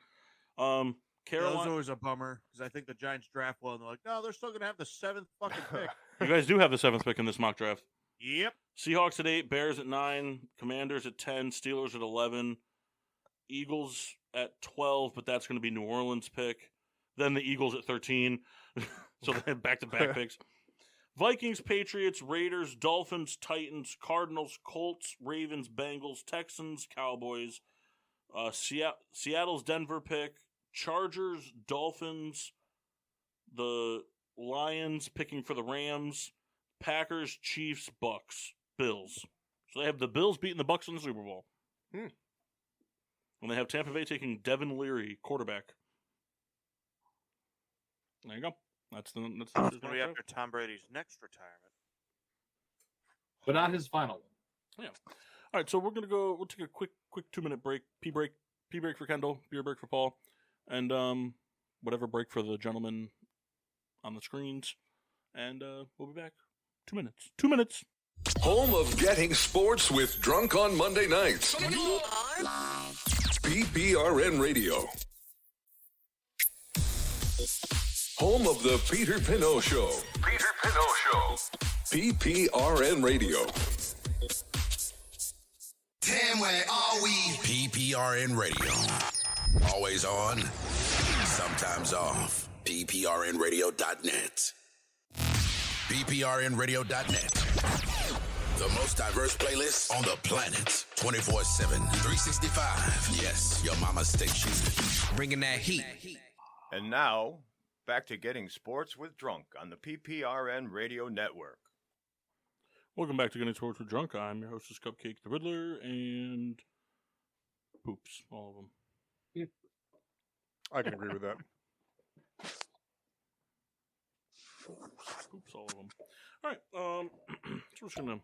That Carolina. was always a bummer because I think the Giants draft well, and they're like, no, they're still gonna have the 7th fucking pick. You guys do have the 7th pick in this mock draft. Yep. Seahawks at 8, Bears at 9, Commanders at 10, Steelers at 11, Eagles at 12, but that's going to be New Orleans' pick. Then the Eagles at 13. So they have back-to-back picks. Vikings, Patriots, Raiders, Dolphins, Titans, Cardinals, Colts, Ravens, Bengals, Texans, Cowboys, Seattle's Denver pick, Chargers, Dolphins, the Lions picking for the Rams, Packers, Chiefs, Bucks, Bills. So they have the Bills beating the Bucs in the Super Bowl. Hmm. And they have Tampa Bay taking Devin Leary, quarterback. There you go. That's the It's going to be draft. after Tom Brady's next retirement. But not his final one. Yeah. All right, so we'll take a quick 2-minute break. Pee break for Kendall, beer break for Paul, and whatever break for the gentleman on the screens. And we'll be back. 2 minutes. 2 minutes. Home of getting sports with Drunk on Monday nights. PPRN Radio. Home of the Peter Pinot Show. Peter Pinot Show. PPRN Radio. Damn, where are we? PPRN Radio. Always on, sometimes off. PPRNradio.net. PPRNradio.net. The most diverse playlist on the planet. 24/7, 365. Yes, your mama's station. Bringing that heat. And now, back to getting sports with Drunk on the PPRN Radio Network. Welcome back to Getting Sports with Drunk. I'm your hostess, Cupcake the Riddler, and poops, all of them. I can agree with that. Poops, all of them. All right, so we're just gonna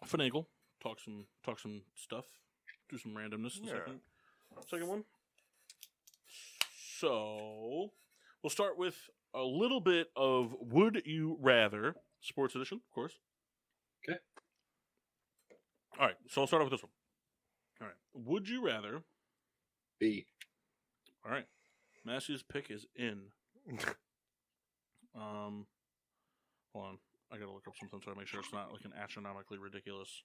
finagle, talk some stuff, do some randomness. Second one. So we'll start with a little bit of Would You Rather, Sports Edition, of course. Okay. All right, so I'll start off with this one. All right, Would you rather? B. All right, Massey's pick is in. Hold on, I gotta look up something so I make sure it's not like an astronomically ridiculous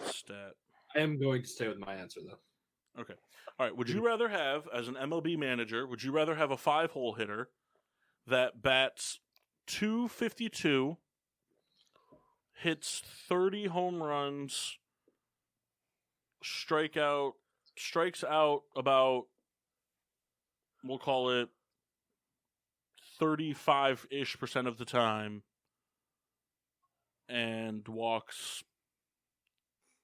stat. I am going to stay with my answer, though. Okay. All right. Would you rather have, as an MLB manager, would you rather have a 5-hole hitter that bats .252, hits 30 home runs, strikes out about, we'll call it 35-ish% of the time, and walks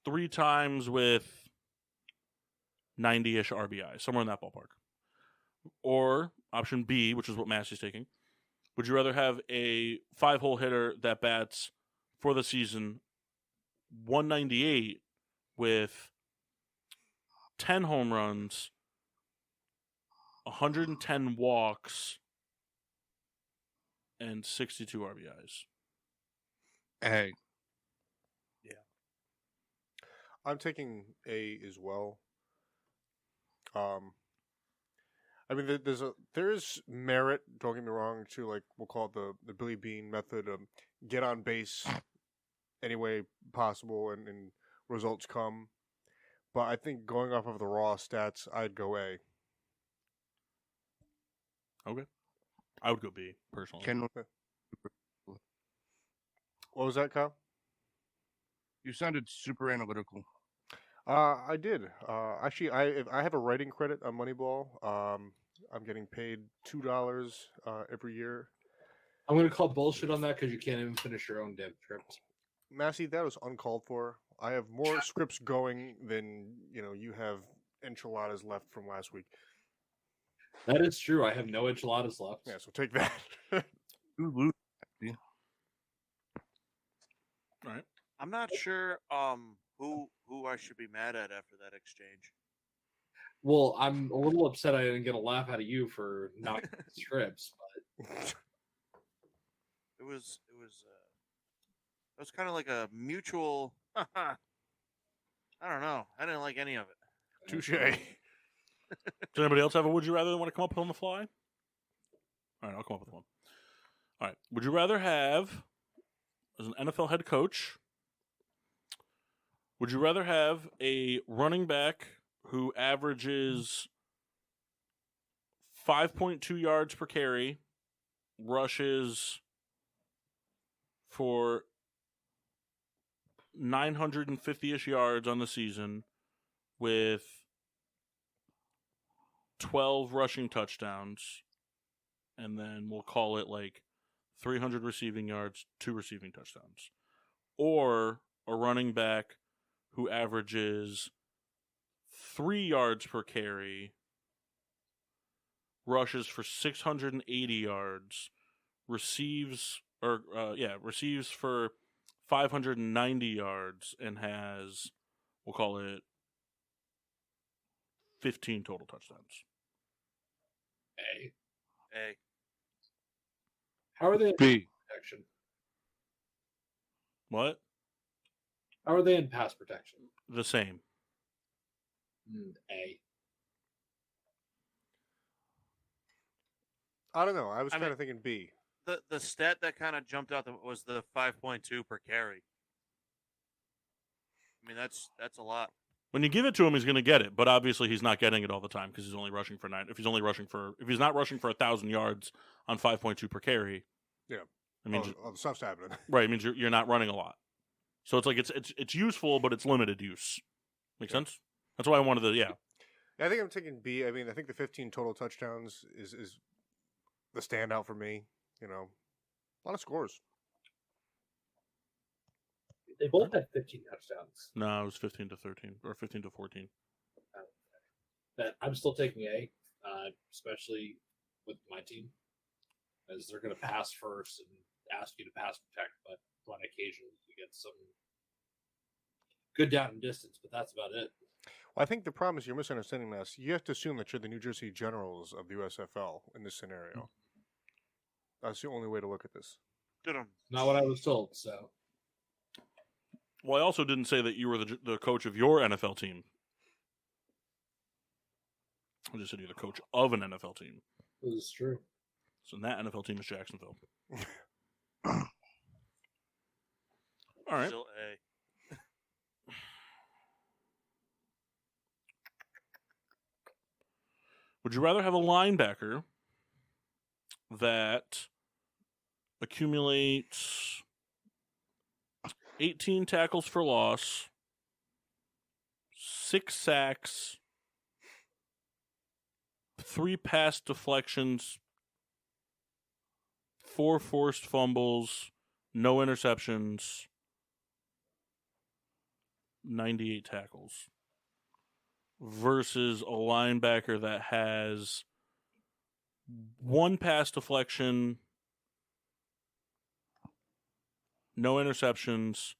3 times with 90-ish RBI, somewhere in that ballpark? Or option B, which is what Massey's taking, would you rather have a 5-hole hitter that bats for the season .198 with 10 home runs, 110 walks, and 62 RBIs? Hey, I'm taking A as well. I mean, there is merit. Don't get me wrong. To, like, we'll call it the Billy Bean method of get on base any way possible, and results come. But I think going off of the raw stats, I'd go A. Okay. I would go B, personally. What was that, Kyle? you sounded super analytical. I did. Actually, I have a writing credit on Moneyball. I'm getting paid $2 every year. I'm going to call bullshit on that because you can't even finish your own damn script. Massey, that was uncalled for. I have more scripts going than you have enchiladas left from last week. That is true. I have no enchiladas left. Yeah, so take that. All right. I'm not sure who I should be mad at after that exchange. Well, I'm a little upset I didn't get a laugh out of you for not scripts, but It was kind of like a mutual. I don't know. I didn't like any of it. Touche. Does anybody else have a would you rather they want to come up with on the fly? All right, I'll come up with one. All right. Would you rather have, as an NFL head coach, would you rather have a running back who averages 5.2 yards per carry, rushes for 950-ish yards on the season with 12 rushing touchdowns, and then we'll call it like 300 receiving yards, 2 receiving touchdowns. Or a running back who averages 3 yards per carry, rushes for 680 yards, receives for 590 yards, and has, we'll call it, 15 total touchdowns. A. A. How are they in B. protection? What? How are they in pass protection? The same. A. I don't know. I was I kind mean- of thinking B. The stat that kind of jumped out was the 5.2 per carry. I mean, that's a lot. When you give it to him, he's going to get it, but obviously he's not getting it all the time because he's only rushing for 9. If he's not rushing for 1,000 yards on 5.2 per carry, Yeah. I mean, The stuff's happening. right? It means you're not running a lot. So it's like it's useful, but it's limited use. Make sense? That's why I wanted to. Yeah. I think I'm taking B. I mean, I think the 15 total touchdowns is the standout for me. You know, a lot of scores. They both had 15 touchdowns. No, it was 15 to 13 or 15 to 14. But I'm still taking A, especially with my team, as they're going to pass first and ask you to pass protect, but on occasion you get some good down and distance, but that's about it. Well, I think the problem is you're misunderstanding us. You have to assume that you're the New Jersey Generals of the USFL in this scenario. That's the only way to look at this. Good on. Not what I was told, so. Well, I also didn't say that you were the coach of your NFL team. I just said you're the coach of an NFL team. This is true. So that NFL team is Jacksonville. All right. Still A. Would you rather have a linebacker that accumulates 18 tackles for loss, 6 sacks, 3 pass deflections, 4 forced fumbles, no interceptions, 98 tackles, versus a linebacker that has 1 pass deflection, no interceptions,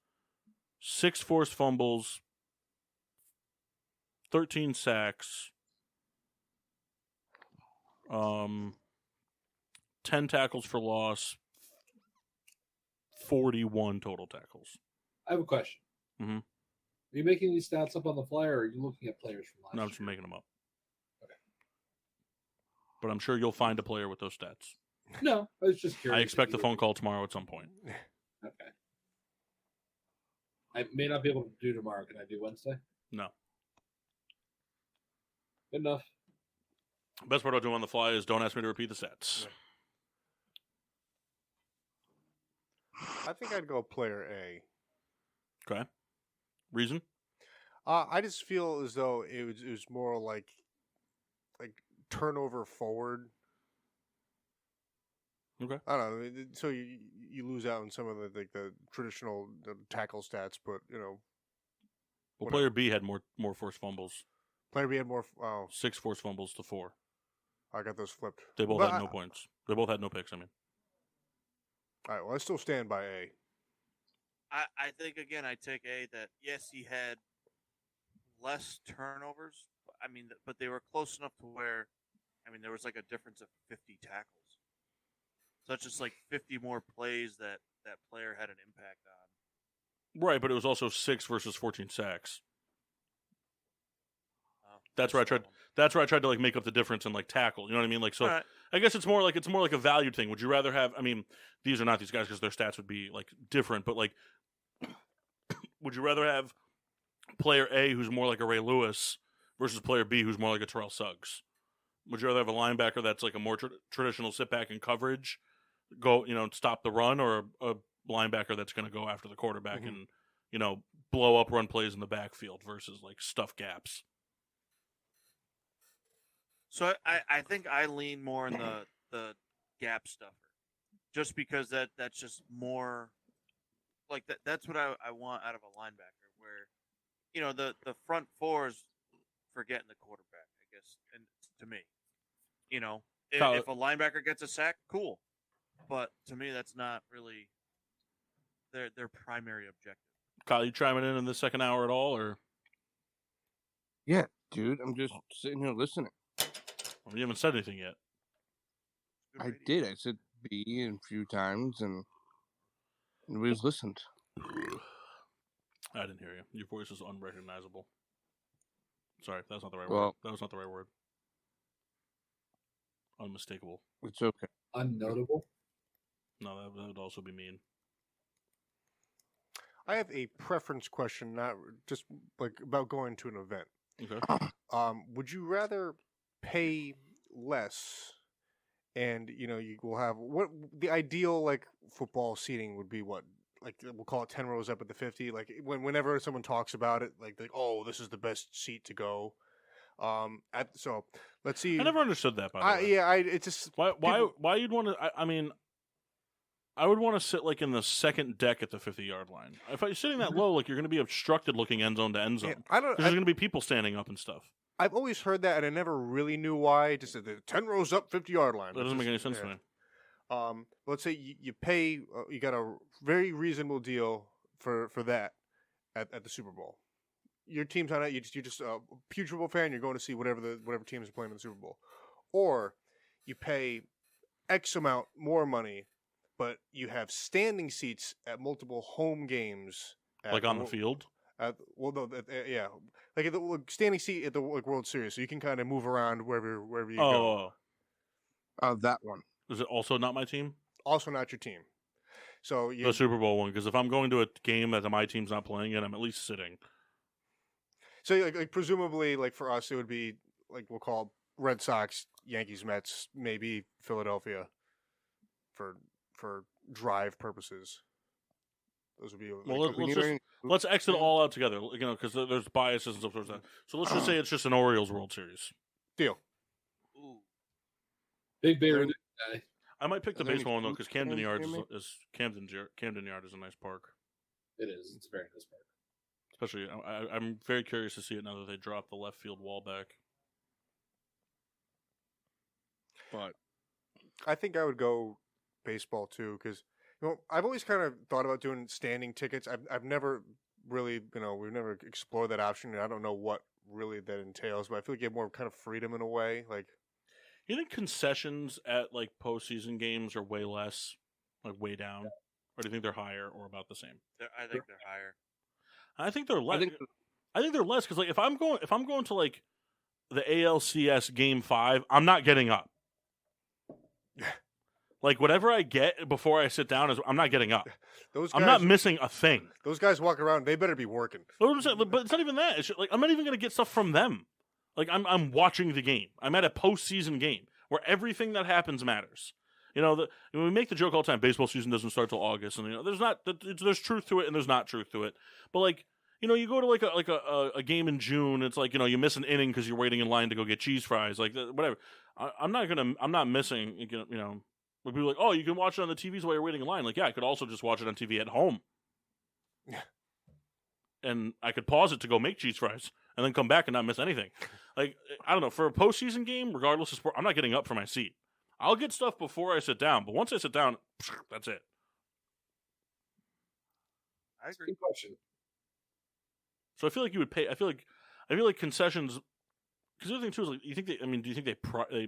6 forced fumbles, 13 sacks, 10 tackles for loss, 41 total tackles. I have a question. Mhm. Are you making these stats up on the fly, or are you looking at players from last No, I'm year? just making them up. Okay. But I'm sure you'll find a player with those stats. No, I was just curious. I expect the phone call tomorrow at some point. Okay. I may not be able to do tomorrow. Can I do Wednesday? No. Good enough. Best part I'll do on the fly is don't ask me to repeat the stats. I think I'd go player A. Okay. Reason? I just feel as though it was more like turnover forward. Okay. I don't know. So you lose out on some of the traditional tackle stats, but Well, Whatever. player B had more forced fumbles. player B had more. Oh, 6 forced fumbles to 4. I got those flipped. They both But had no points. They both had no picks, I mean. All right. Well, I still stand by A. I think again I take A that yes he had less turnovers. I mean, but they were close enough to where, I mean, there was like a difference of 50 tackles. So it's just like 50 more plays that player had an impact on. Right, but it was also 6 versus 14 sacks. That's missed where I that one. That's where I tried to like make up the difference in like tackle. You know what I mean? Like so. All right. I guess it's more like a valued thing. Would you rather have? I mean, these are not these guys because their stats would be like different. But like, would you rather have player A who's more like a Ray Lewis versus player B who's more like a Terrell Suggs? Would you rather have a linebacker that's like a more traditional sit back and coverage, stop the run, or a linebacker that's going to go after the quarterback and blow up run plays in the backfield versus like stuff gaps? So I think I lean more in the gap stuffer, just because that's just more like that's what I want out of a linebacker, where the front four is forgetting the quarterback, I guess, and to me, if a linebacker gets a sack, cool, but to me that's not really their primary objective. Kyle, you chiming in the second hour at all, or Yeah, dude, I'm just sitting here listening. you haven't said anything yet? I did. I said B a few times, and nobody's listened. I didn't hear you. Your voice is unrecognizable. Sorry, that's not the right Well- word. That was not the right word. Unmistakable. It's okay. Unnotable. No, that would also be mean. I have a preference question, not just like about going to an event. Okay. Would you rather pay less, and you will have what the ideal like football seating would be? What, like we'll call it 10 rows up at the 50. Like whenever someone talks about it, like oh, this is the best seat to go. So let's see. I never understood that. By the way, yeah, it's just why you'd want to? I mean, I would want to sit like in the second deck at the 50-yard line. If you're sitting that low, like you're going to be obstructed looking end zone to end zone. Yeah, I don't. Because there's going to be people standing up and stuff. I've always heard that, and I never really knew why. Just the 10 rows up, 50-yard line. That doesn't make any sense to me. Let's say you pay, you got a very reasonable deal for that at the Super Bowl. Your team's on it. You're just a huge Super Bowl fan. You're going to see whatever teams are playing in the Super Bowl, or you pay X amount more money, but you have standing seats at multiple home games, Like on the field. Yeah, like at the standing seat at the World Series, so you can kind of move around wherever you go. Oh, That one. is it also not my team? Also, not your team. So The Super Bowl one, because if I'm going to a game that my team's not playing in, I'm at least sitting. So like presumably, like for us, it would be like we'll call Red Sox, Yankees, Mets, maybe Philadelphia, for drive purposes. Those would be. Well, let's exit all out together, because there's biases and stuff towards that. So let's just say it's just an Orioles World Series. Deal. Ooh. Big Bear guy. I might pick the Are there any baseball one though, food because Camden Yards stands is Camden Yard is a nice park. It is. It's a very nice park. Especially, I'm very curious to see it now that they dropped the left field wall back. But I think I would go baseball too, because I've always kind of thought about doing standing tickets. I've never really, we've never explored that option, and I don't know what really that entails. But I feel like you have more kind of freedom in a way. Like, You think concessions at like postseason games are way less, like way down, or do you think they're higher or about the same? I think they're higher. I think they're less. I think I think they're less because like if I'm going to like the ALCS Game 5, I'm not getting up. Like whatever I get before I sit down I'm not getting up. I'm not missing a thing. Those guys walk around; they better be working. But it's not even that. It's just, like I'm not even going to get stuff from them. Like I'm watching the game. I'm at a postseason game where everything that happens matters. We make the joke all the time. Baseball season doesn't start till August, and there's truth to it and there's not truth to it. But like you go to like a game in June. It's like you miss an inning because you're waiting in line to go get cheese fries. Like whatever. I'm not missing. When people are like, oh, you can watch it on the TVs while you're waiting in line. Like, yeah, I could also just watch it on TV at home. Yeah. And I could pause it to go make cheese fries and then come back and not miss anything. Like, I don't know. For a postseason game, regardless of sport, I'm not getting up from my seat. I'll get stuff before I sit down, but once I sit down, that's it. I agree. Good question. So I feel like you would pay. I feel like concessions. Because the other thing too is like, do you think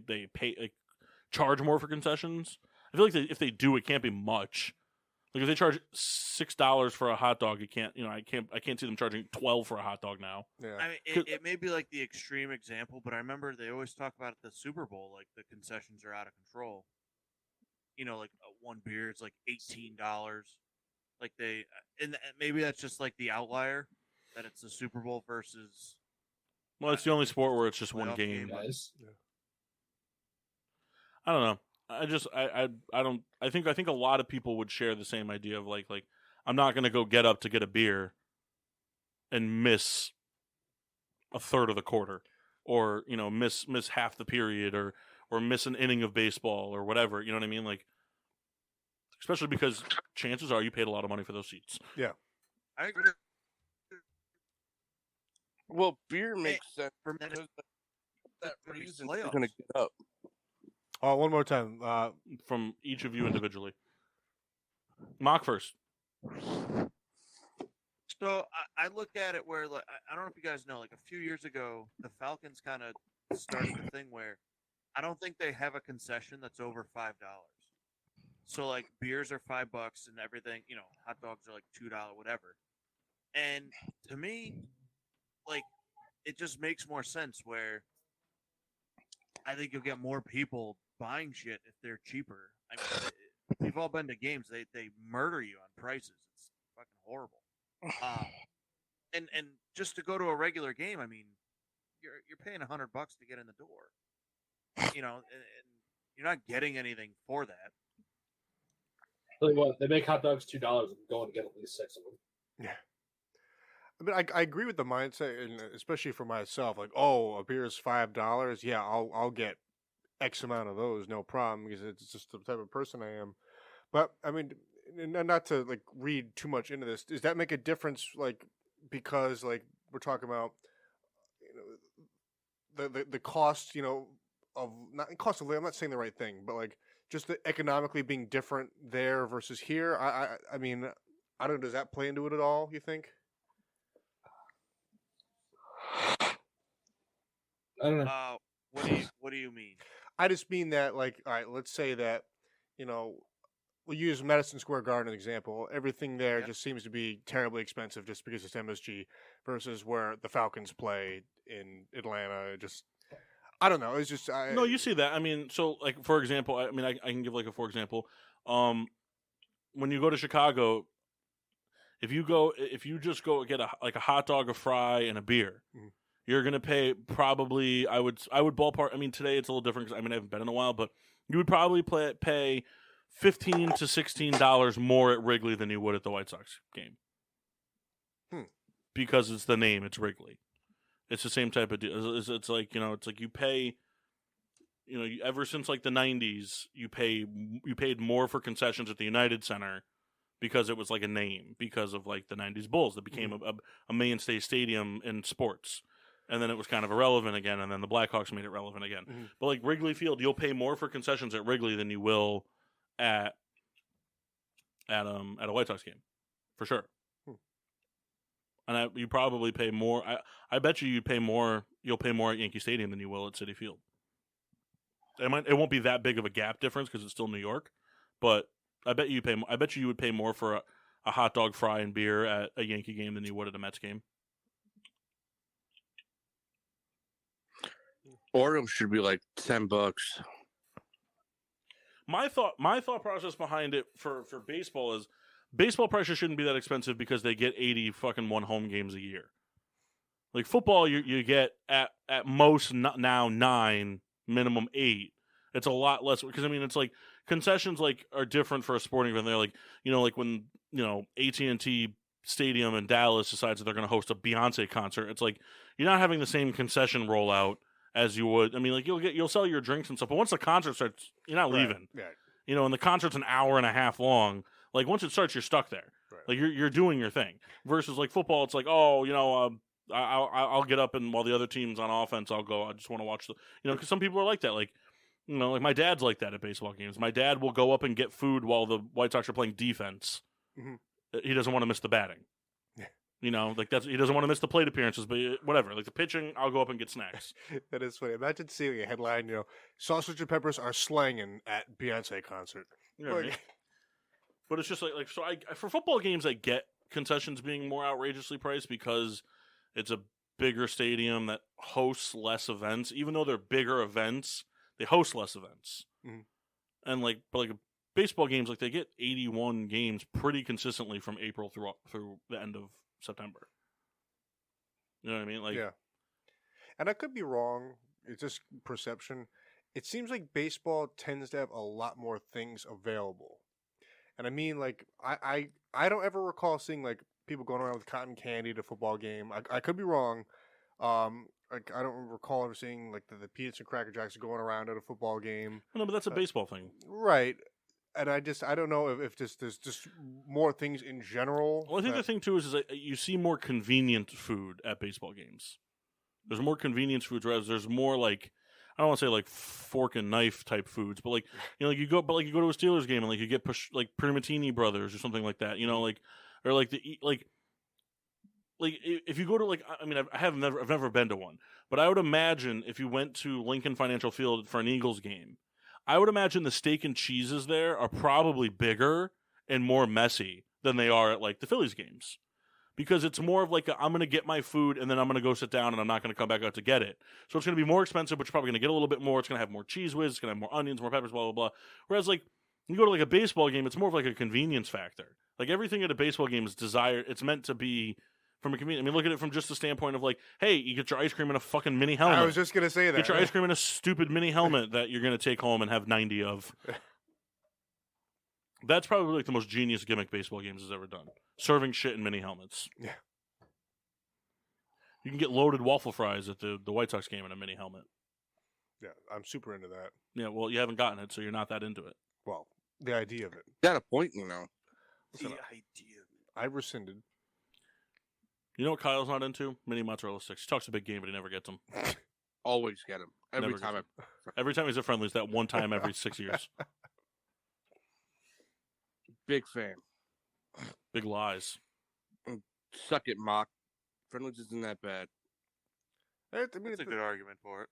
they pay charge more for concessions? I feel like if they do, it can't be much. Like if they charge $6 for a hot dog, you can't. I can't see them charging $12 for a hot dog now. Yeah. I mean, it may be like the extreme example, but I remember they always talk about at the Super Bowl, like the concessions are out of control. Like one beer is like $18. Like and maybe that's just like the outlier that it's the Super Bowl versus. Well, it's the only sport where it's just one game. Guys. I don't know. I think a lot of people would share the same idea of like I'm not going to go get up to get a beer and miss a third of the quarter or miss half the period or miss an inning of baseball or whatever, you know what I mean? Like especially because chances are you paid a lot of money for those seats. I agree. Well, beer makes sense For me, because that gonna be reason they're playoffs. going to get up. Oh, one more time. From each of you individually. Mock first. So I look at it where, like, I don't know if you guys know, like a few years ago, the Falcons kind of started the thing where I don't think they have a concession that's over $5. So like beers are $5 and everything, hot dogs are like $2, whatever. And to me, like, it just makes more sense where I think you'll get more people buying shit if they're cheaper. I mean, we've all been to games; they murder you on prices. It's fucking horrible. And just to go to a regular game, I mean, you're paying $100 to get in the door. And you're not getting anything for that. Tell you what, they make hot dogs $2 and go and get at least 6 of them. Yeah. I mean, I agree with the mindset, and especially for myself. Like, oh, a beer is $5. Yeah, I'll get X amount of those, no problem, because it's just the type of person I am. But I mean, and not to like read too much into this. Does that make a difference? Like, because like we're talking about, the cost, of not cost of living. I'm not saying the right thing, but like just the economically being different there versus here. I mean, I don't know. Does that play into it at all? You think? I don't know. What do you mean? I just mean that, like, all right, let's say that, we'll use Madison Square Garden as an example. Everything there just seems to be terribly expensive just because it's MSG versus where the Falcons play in Atlanta. Just, I don't know. It's just No, you see that. I mean, so like for example, I mean, I can give like a for example. When you go to Chicago, if you just go get a hot dog, a fry, and a beer. Mm-hmm. You're gonna pay probably. I would ballpark. I mean, today it's a little different because I haven't been in a while, but you would probably pay $15 to $16 more at Wrigley than you would at the White Sox game. Because it's the name. It's Wrigley. It's the same type of deal. It's like it's like you pay. Ever since like the '90s, you paid more for concessions at the United Center because it was like a name because of like the '90s Bulls that became a mainstay stadium in sports. And then it was kind of irrelevant again, and then the Blackhawks made it relevant again. Mm-hmm. But like Wrigley Field, you'll pay more for concessions at Wrigley than you will at a White Sox game, for sure. And you probably pay more. I bet you pay more. You'll pay more at Yankee Stadium than you will at Citi Field. It won't be that big of a gap difference because it's still New York, but I bet you would pay more for a hot dog, fry, and beer at a Yankee game than you would at a Mets game. Oreo should be like $10. My thought process behind it for baseball is baseball prices shouldn't be that expensive because they get 80 fucking one home games a year. Like football, you get at most now 9, minimum 8. It's a lot less because I mean it's like concessions like are different for a sporting event. They're like like when AT&T Stadium in Dallas decides that they're going to host a Beyonce concert. It's like you're not having the same concession rollout as you would. I mean, like you'll sell your drinks and stuff, but once the concert starts, you're not leaving. Right. And the concert's an hour and a half long. Like once it starts, you're stuck there. Right. Like you're doing your thing. Versus like football, it's like I'll get up and while the other team's on offense, I'll go. I just want to watch because some people are like that. Like like my dad's like that at baseball games. My dad will go up and get food while the White Sox are playing defense. Mm-hmm. He doesn't want to miss the batting. Like he doesn't want to miss the plate appearances, but whatever. Like the pitching, I'll go up and get snacks. That is funny. Imagine seeing a headline, sausage and peppers are slanging at Beyonce concert. Right. But it's just like so. For football games, I get concessions being more outrageously priced because it's a bigger stadium that hosts less events. Even though they're bigger events, they host less events. Mm-hmm. And but baseball games, like they get 81 games pretty consistently from April through the end of September. You know what I mean? Yeah. And I could be wrong. It's just perception. It seems like baseball tends to have a lot more things available. And I mean, like, I don't ever recall seeing, like, people going around with cotton candy at a football game. I could be wrong. Like, I don't recall ever seeing, like, the peanuts and Cracker Jacks going around at a football game. No, but that's a baseball thing. Right. And I don't know if there's just more things in general. Well, I think the thing too is that you see more convenient food at baseball games. There's more convenience foods, whereas there's more like, I don't want to say like fork and knife type foods, but like, you know, like you go to a Steelers game and like you get like Primatini Brothers or something like that, you know, like, or like like if you go to like, I mean, I've never been to one, but I would imagine if you went to Lincoln Financial Field for an Eagles game, I would imagine the steak and cheeses there are probably bigger and more messy than they are at like the Phillies games. Because it's more of like I'm going to get my food and then I'm going to go sit down and I'm not going to come back out to get it. So it's going to be more expensive, but you're probably going to get a little bit more. It's going to have more cheese whiz. It's going to have more onions, more peppers, blah, blah, blah. Whereas like you go to like a baseball game, it's more of like a convenience factor. Like everything at a baseball game is desired. It's meant to be from a convenience. I mean, look at it from just the standpoint of like, hey, you get your ice cream in a fucking mini helmet. I was just going to say that. Get your ice cream in a stupid mini helmet that you're going to take home and have 90 of. That's probably like the most genius gimmick baseball games has ever done. Serving shit in mini helmets. Yeah. You can get loaded waffle fries at the White Sox game in a mini helmet. Yeah, I'm super into that. Yeah, well, you haven't gotten it, so you're not that into it. Well, the idea of it. Got a point, you know. Listen, I rescinded. You know what Kyle's not into? Mini mozzarella sticks. He talks a big game, but he never gets them. Always get him. Every Never time. gets Every time he's at Friendly's, that one time every 6 years. Big fan. Big lies. Suck it, Mock. Friendly's isn't that bad. I mean, That's a good argument for it.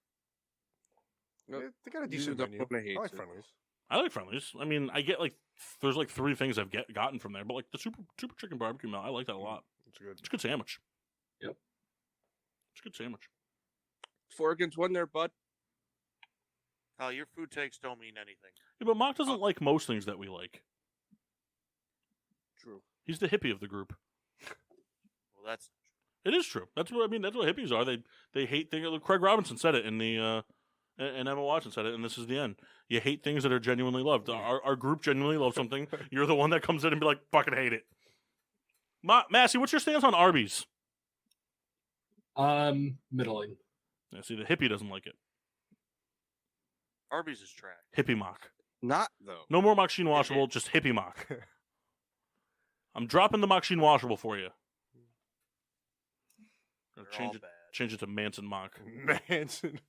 They got a decent don't menu. wanna hate I like it. Friendly's. I like Friendly's. I mean, I get like, there's like 3 things I've gotten from there, but like the super chicken barbecue melt, I like that a lot. It's good. It's a good sandwich. Yep. It's a good sandwich. 4 against 1 there, bud. Kyle, your food takes don't mean anything. Yeah, but Mock doesn't like most things that we like. True. He's the hippie of the group. Well, that's It is true. That's what I mean. That's what hippies are. They hate things. Craig Robinson said it in the, and Emma Watson said it, and this is the end. You hate things that are genuinely loved. Our group genuinely loves something. You're the one that comes in and be like, fucking hate it. Massey, what's your stance on Arby's? Middling. Yeah, see, the hippie doesn't like it. Arby's is trash. Hippie mock. Not, though. No more Machine Washable, just hippie mock. I'm dropping the Machine Washable for you. They're Change all it, bad. change it to Manson mock. Manson.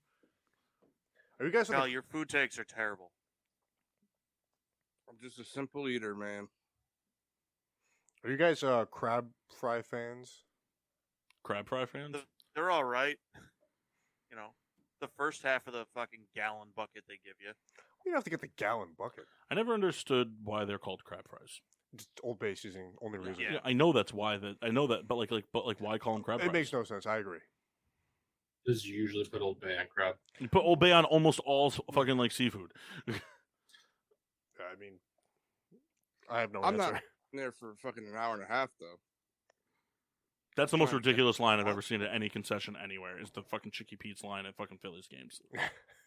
Are you guys? Kyle, your food takes are terrible. I'm just a simple eater, man. Are you guys crab fry fans? Crab fry fans? They're all right. You know, the first half of the fucking gallon bucket they give you. You don't have to get the gallon bucket. I never understood why they're called crab fries. Just Old Bay seasoning, only reason. Yeah. I know that's why. I know that, but why call them crab fries? It makes no sense. I agree. Just usually put Old Bay on crab. You put Old Bay on almost all fucking like seafood. I mean, I have no I'm answer. not in there for fucking an hour and a half, though. That's the most Trying to get- ridiculous line I've ever seen at any concession anywhere. Is the fucking Chicky Pete's line at fucking Phillies games.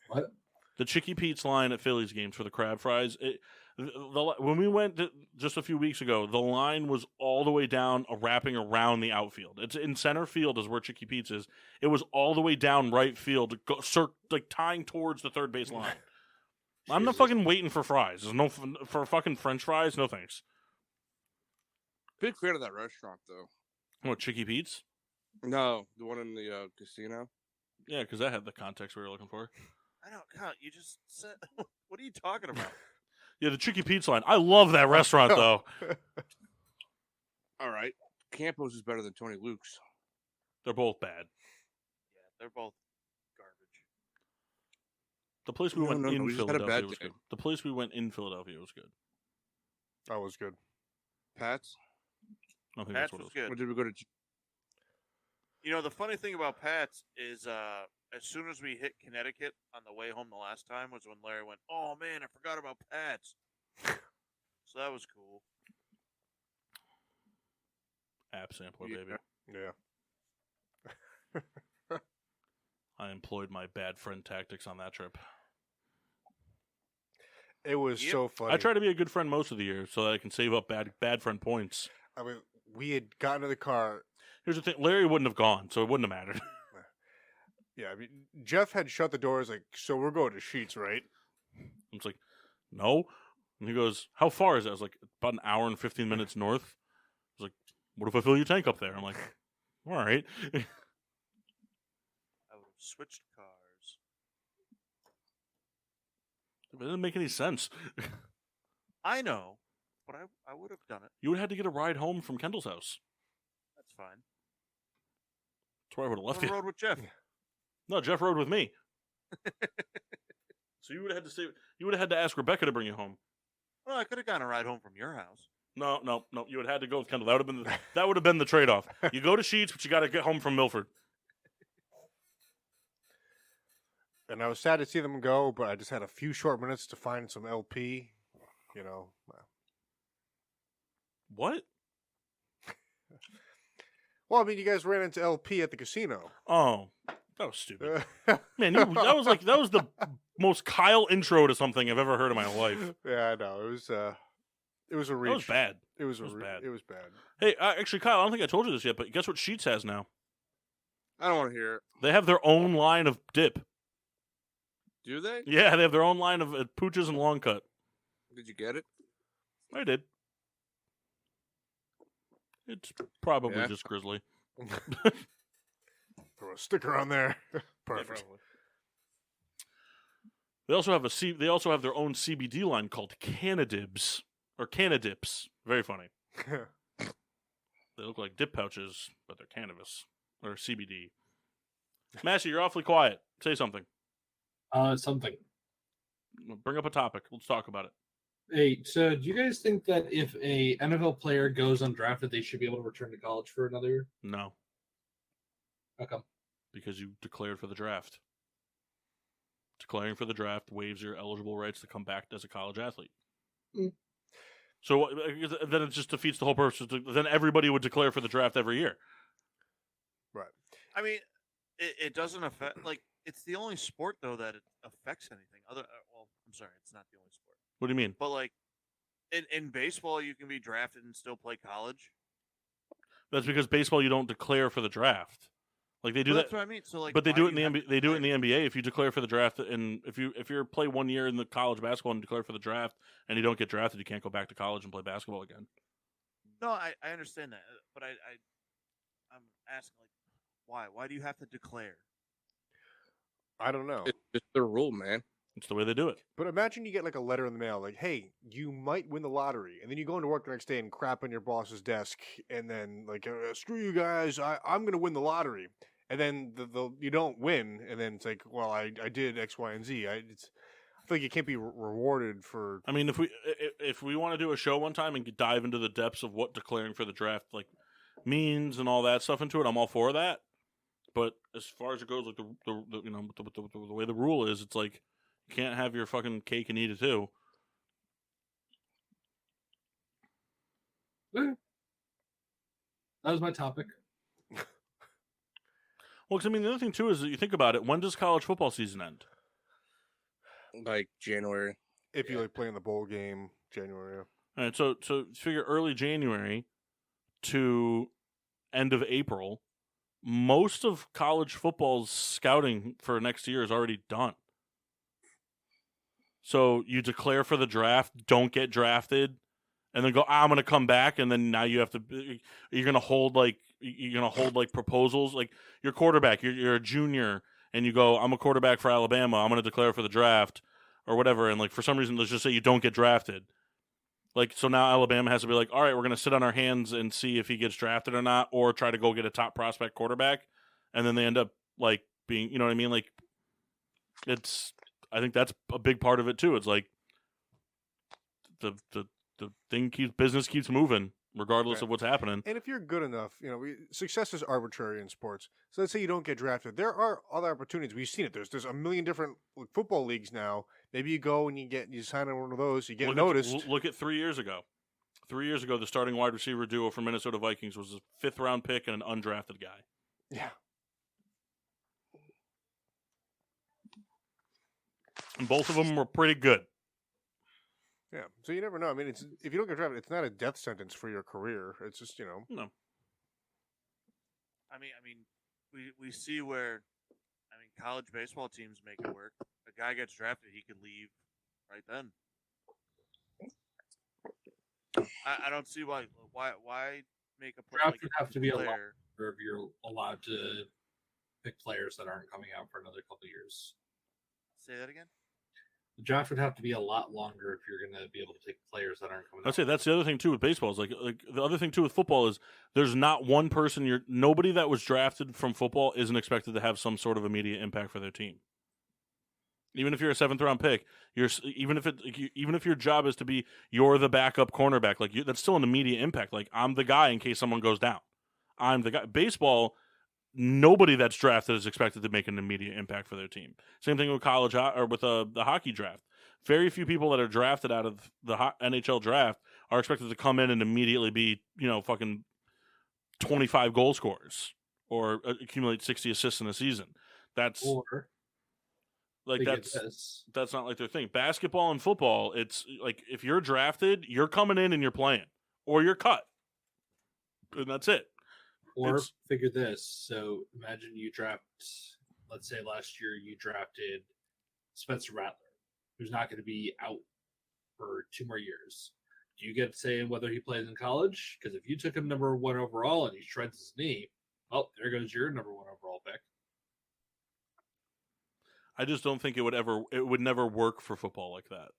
What? The Chicky Pete's line at Phillies games for the crab fries. When we went just a few weeks ago, the line was all the way down, wrapping around the outfield. It's in center field is where Chicky Pete's is. It was all the way down right field, like tying towards the third base line. I'm not fucking waiting for fries. There's no for fucking French fries. No thanks. Big fan of that restaurant, though. What, Chicky Pete's? No, the one in the casino. Yeah, because that had the context we were looking for. I don't count. You just said. What are you talking about? Yeah, the Chicky Pete's line. I love that restaurant, though. All right. Campos is better than Tony Luke's. They're both bad. Yeah, they're both garbage. The place we No, went no, in we just had a Philadelphia bad was day. good. The place we went in Philadelphia was good. That was good. Pat's? I don't think Pat's that's what was it was. good. Or did we go to... You know, the funny thing about Pat's is as soon as we hit Connecticut on the way home the last time was when Larry went, oh, man, I forgot about Pat's. So that was cool. App sampler, Yeah. baby. Yeah. I employed my bad friend tactics on that trip. It was Yep. so funny. I try to be a good friend most of the year so that I can save up bad friend points. I mean, we had gotten to the car. Here's the thing: Larry wouldn't have gone, so it wouldn't have mattered. Yeah, I mean, Jeff had shut the doors like, so we're going to Sheets, right? I'm just like, no. And he goes, "How far is it?" I was like, "About an hour and 15 minutes north." I was like, "What if I fill your tank up there?" I'm like, "All right." I would have switched cars. It didn't make any sense. I know, but I would have done it. You would have had to get a ride home from Kendall's house. That's fine. That's where I would have left On you. the road with Jeff. No, Jeff rode with me. So you would have had to say you would have had to ask Rebecca to bring you home. Well, I could have gotten a ride home from your house. No. You would have had to go with Kendall. That would have been the trade-off. You go to Sheets, but you got to get home from Milford. And I was sad to see them go, but I just had a few short minutes to find some LP. You know. What? Well, I mean, you guys ran into LP at the casino. Oh, that was stupid. Man, that was the most Kyle intro to something I've ever heard in my life. Yeah, I know. It was a reach. That was bad. It was bad. It was bad. Hey, actually, Kyle, I don't think I told you this yet, but guess what Sheets has now? I don't want to hear it. They have their own line of dip. Do they? Yeah, they have their own line of pooches and long cut. Did you get it? I did. It's probably Yeah. just Grizzly. Throw a sticker on there. Perfect. They also have They also have their own CBD line called Canadibs or Canadips. Very funny. They look like dip pouches, but they're cannabis or CBD. Massey, you're awfully quiet. Say something. Something. Bring up a topic. Let's talk about it. Hey, so do you guys think that if a NFL player goes undrafted, they should be able to return to college for another year? No, How come? because you declared for the draft. Declaring for the draft waives your eligible rights to come back as a college athlete. Mm. So then it just defeats the whole purpose. Then everybody would declare for the draft every year. Right. I mean, it doesn't affect. Like, it's the only sport though that it affects anything. Well, I'm sorry, it's not the only sport. What do you mean? But like, in baseball, you can be drafted and still play college. That's because baseball you don't declare for the draft. Like they do That's that. what I mean. So like, But they why do it in the you have NBA. to They do it in declare? the NBA. If you declare for the draft, and if you play 1 year in the college basketball and declare for the draft, and you don't get drafted, you can't go back to college and play basketball again. No, I understand that, but I'm asking like, why? Why do you have to declare? I don't know. It's just the rule, man. It's the way they do it. But imagine you get like a letter in the mail, like, "Hey, you might win the lottery," and then you go into work the next day and crap on your boss's desk, and then like, "Screw you guys, I'm going to win the lottery," and then you don't win, and then it's like, "Well, I did X, Y, and Z." I feel like you can't be rewarded for. I mean, if we want to do a show one time and dive into the depths of what declaring for the draft like means and all that stuff into it, I'm all for that. But as far as it goes, like the way the rule is, it's like you can't have your fucking cake and eat it too. That was my topic. Well, because I mean, the other thing too is that you think about it. When does college football season end? Like January. If you like play in the bowl game, January. All right, so figure early January to end of April. Most of college football's scouting for next year is already done. So you declare for the draft, don't get drafted, and then go, I'm going to come back, and then now you have to. You're going to hold like proposals, like your quarterback. You're a junior, and you go, I'm a quarterback for Alabama. I'm going to declare for the draft or whatever, and like for some reason, let's just say you don't get drafted. Like, so now Alabama has to be like, all right, we're going to sit on our hands and see if he gets drafted or not, or try to go get a top prospect quarterback. And then they end up, like, being, you know what I mean? Like, I think that's a big part of it, too. It's like, the business keeps moving, regardless Right. of what's happening. And if you're good enough, success is arbitrary in sports. So let's say you don't get drafted. There are other opportunities. We've seen it. There's a million different football leagues now. Maybe you go and you sign on one of those. You get noticed. Look at 3 years ago. 3 years ago, the starting wide receiver duo for Minnesota Vikings was a fifth-round pick and an undrafted guy. Yeah. And both of them were pretty good. Yeah. So you never know. I mean, if you don't get drafted, it's not a death sentence for your career. It's just, No. I mean, we see where, college baseball teams make it work. A guy gets drafted, he could leave right then. I don't see why make a Draft like would have to be a lot player. if you're allowed to pick players that aren't coming out for another couple of years. Say that again. The draft would have to be a lot longer if you're going to be able to pick players that aren't coming out. I'd say that's the other thing too with baseball. Is like the other thing too with football is there's not one person. Nobody that was drafted from football isn't expected to have some sort of immediate impact for their team. Even if you're a 7th round pick, even if your job is to be you're the backup cornerback, like that's still an immediate impact. Like I'm the guy in case someone goes down. I'm the guy. Baseball, nobody that's drafted is expected to make an immediate impact for their team. Same thing with college or with the hockey draft. Very few people that are drafted out of the NHL draft are expected to come in and immediately be, fucking 25 goal scorers or accumulate 60 assists in a season. That's that's not like their thing. Basketball and football, it's like if you're drafted, you're coming in and you're playing, or you're cut, and that's it. Or figure this. So imagine you draft, let's say last year you drafted Spencer Rattler, who's not going to be out for 2 more years. Do you get to say whether he plays in college? Because if you took him number 1 overall and he shreds his knee, well, there goes your number 1 overall pick. I just don't think it would never work for football like that.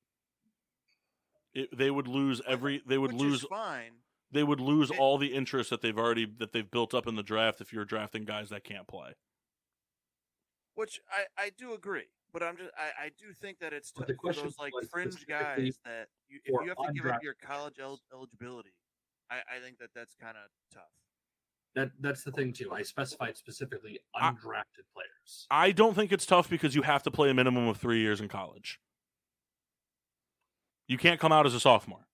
They would lose fine. They would lose all the interest that they've built up in the draft if you're drafting guys that can't play. Which I do agree, but I do think that it's for those like fringe guys that if you have to give up your college eligibility, I think that's kind of tough. That's the thing too. I specified specifically undrafted players. I don't think it's tough because you have to play a minimum of 3 years in college. You can't come out as a sophomore.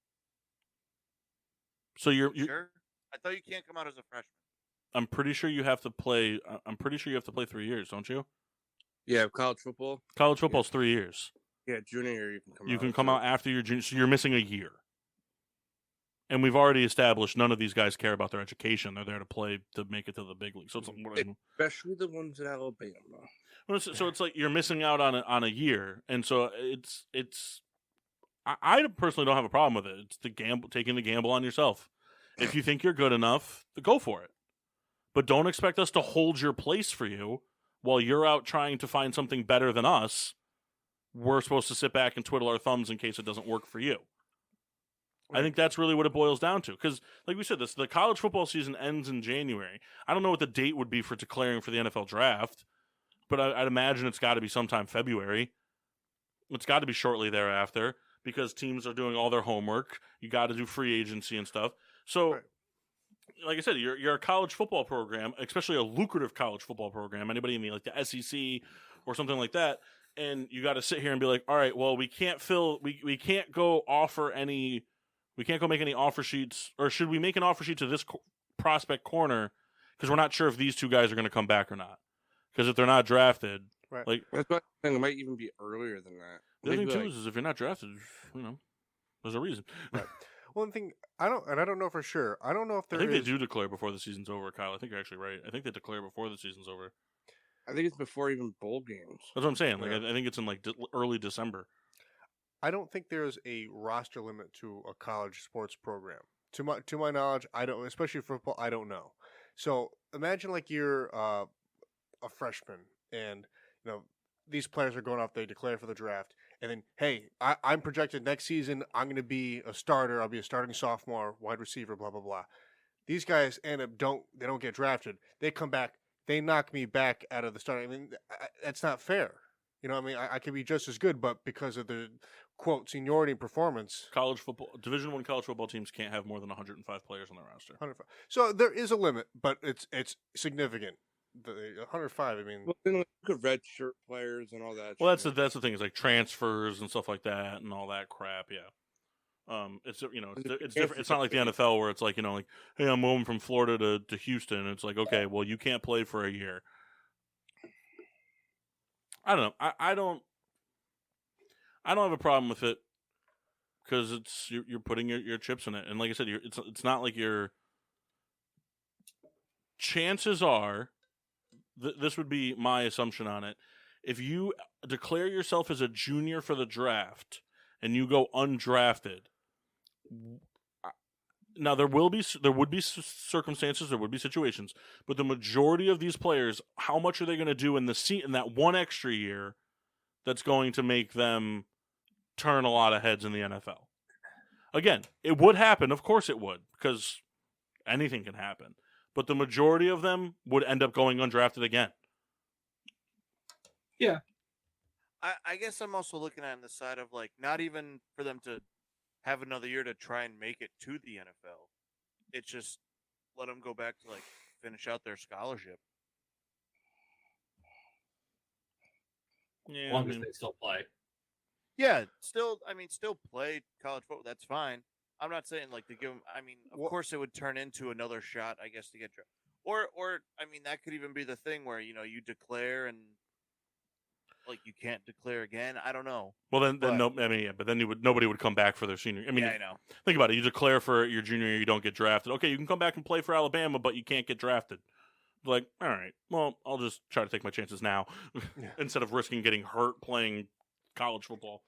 So you're sure? I thought you can't come out as a freshman. I'm pretty sure you have to play. 3 years, don't you? Yeah, college football. College football's 3 years. Yeah, junior year you can come out. You can come out after your junior, so you're missing a year. And we've already established none of these guys care about their education. They're there to play to make it to the big league. So it's especially the ones at Alabama. So it's like you're missing out on a year, and so it's. I personally don't have a problem with it. It's taking the gamble on yourself. If you think you're good enough, go for it. But don't expect us to hold your place for you while you're out trying to find something better than us. We're supposed to sit back and twiddle our thumbs in case it doesn't work for you. I think that's really what it boils down to. Because, like we said, the college football season ends in January. I don't know what the date would be for declaring for the NFL draft, but I'd imagine it's got to be sometime February. It's got to be shortly thereafter because teams are doing all their homework. You got to do free agency and stuff. So, like I said, you're a college football program, especially a lucrative college football program. Anybody in the SEC or something like that, and you got to sit here and be like, all right, well, we can't go make any offer sheets, or should we make an offer sheet to this prospect corner because we're not sure if these two guys are going to come back or not. Because if they're not drafted, that's what I think. It might even be earlier than that. The other thing too is if you're not drafted, there's a reason. Right. One thing I don't know for sure. I don't know if they do declare before the season's over, Kyle. I think you're actually right. I think they declare before the season's over. I think it's before even bowl games. That's what I'm saying. Like I think it's in early December. I don't think there's a roster limit to a college sports program. To my knowledge, I don't. Especially for football, I don't know. So imagine you're a freshman, and these players are going off. They declare for the draft, and then hey, I'm projected next season. I'm going to be a starter. I'll be a starting sophomore, wide receiver, blah blah blah. These guys end up don't get drafted. They come back. They knock me back out of the starting. I mean, that's not fair. I could be just as good, but because of the quote seniority and performance, college football, Division I college football teams can't have more than 105 players on their roster. 105. So there is a limit, but it's significant. The 105. I mean, look at red shirt players and all that. Well, that's the thing is transfers and stuff like that and all that crap. Yeah. It's it's different. It's not like the NFL where it's hey, I'm moving from Florida to Houston. It's like, okay, well, you can't play for a year. I don't know. I don't have a problem with it because it's you're putting your chips in it, and like I said, it's not like your chances are. This would be my assumption on it. If you declare yourself as a junior for the draft and you go undrafted, Now there would be circumstances, there would be situations, but the majority of these players, how much are they going to do in that one extra year that's going to make them turn a lot of heads in the NFL? Again, it would happen, of course it would, because anything can happen. But the majority of them would end up going undrafted again. Yeah. I guess I'm also looking at it on the side of like not even for them to have another year to try and make it to the NFL. It's just let them go back to like finish out their scholarship. Yeah, As long as they still play. Yeah, still play college football. That's fine. I'm not saying like to give them. I mean, of course, it would turn into another shot, I guess, to get drafted. Or I mean, that could even be the thing where you declare and like you can't declare again. I don't know. Well, then no. I mean, yeah, but then nobody would come back for their senior. I mean, yeah, I know. Think about it. You declare for your junior year, you don't get drafted. Okay, you can come back and play for Alabama, but you can't get drafted. Like, all right, well, I'll just try to take my chances now instead of risking getting hurt playing college football.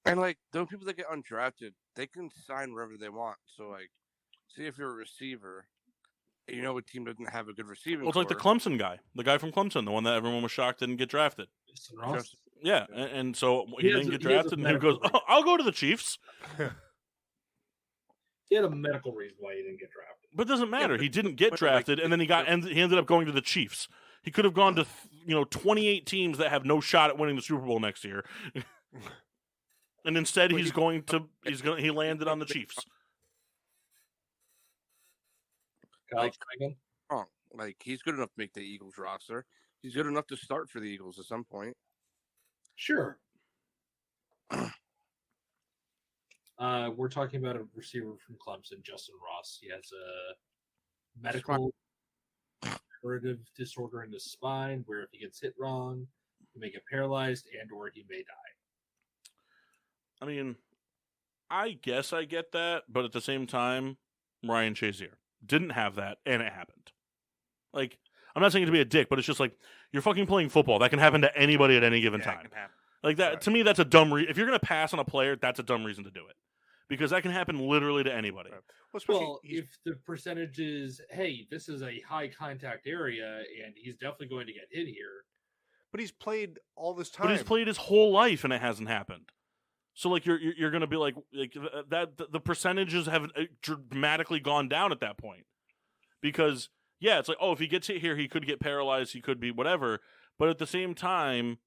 And like those people that get undrafted, they can sign wherever they want. So like, see if you're a receiver, and you know a team doesn't have a good receiving. Well, it's like the Clemson guy, the guy from Clemson, the one that everyone was shocked didn't get drafted. Yeah, and so he didn't get drafted, and he goes, "I'll go to the Chiefs." He had a medical reason why he didn't get drafted. But it doesn't matter. He didn't get drafted, and then he ended up going to the Chiefs. He could have gone to 28 teams that have no shot at winning the Super Bowl next year. And instead, he landed on the Chiefs. Like he's good enough to make the Eagles roster. He's good enough to start for the Eagles at some point. Sure. We're talking about a receiver from Clemson, Justin Ross. He has a medical degenerative disorder in his spine where if he gets hit wrong, he may get paralyzed and/or he may die. I mean, I guess I get that, but at the same time, Ryan Shazier didn't have that, and it happened. Like, I'm not saying it to be a dick, but it's just like, you're fucking playing football. That can happen to anybody at any given time. Like, that, to me, that's a dumb reason. If you're going to pass on a player, that's a dumb reason to do it. Because that can happen literally to anybody. Well, if the percentage is, hey, this is a high contact area, and he's definitely going to get hit here. But he's played all this time. But he's played his whole life, and it hasn't happened. So like you're gonna be like that the percentages have dramatically gone down at that point, because yeah, it's like, oh, if he gets hit here, he could get paralyzed, he could be whatever, but at the same time,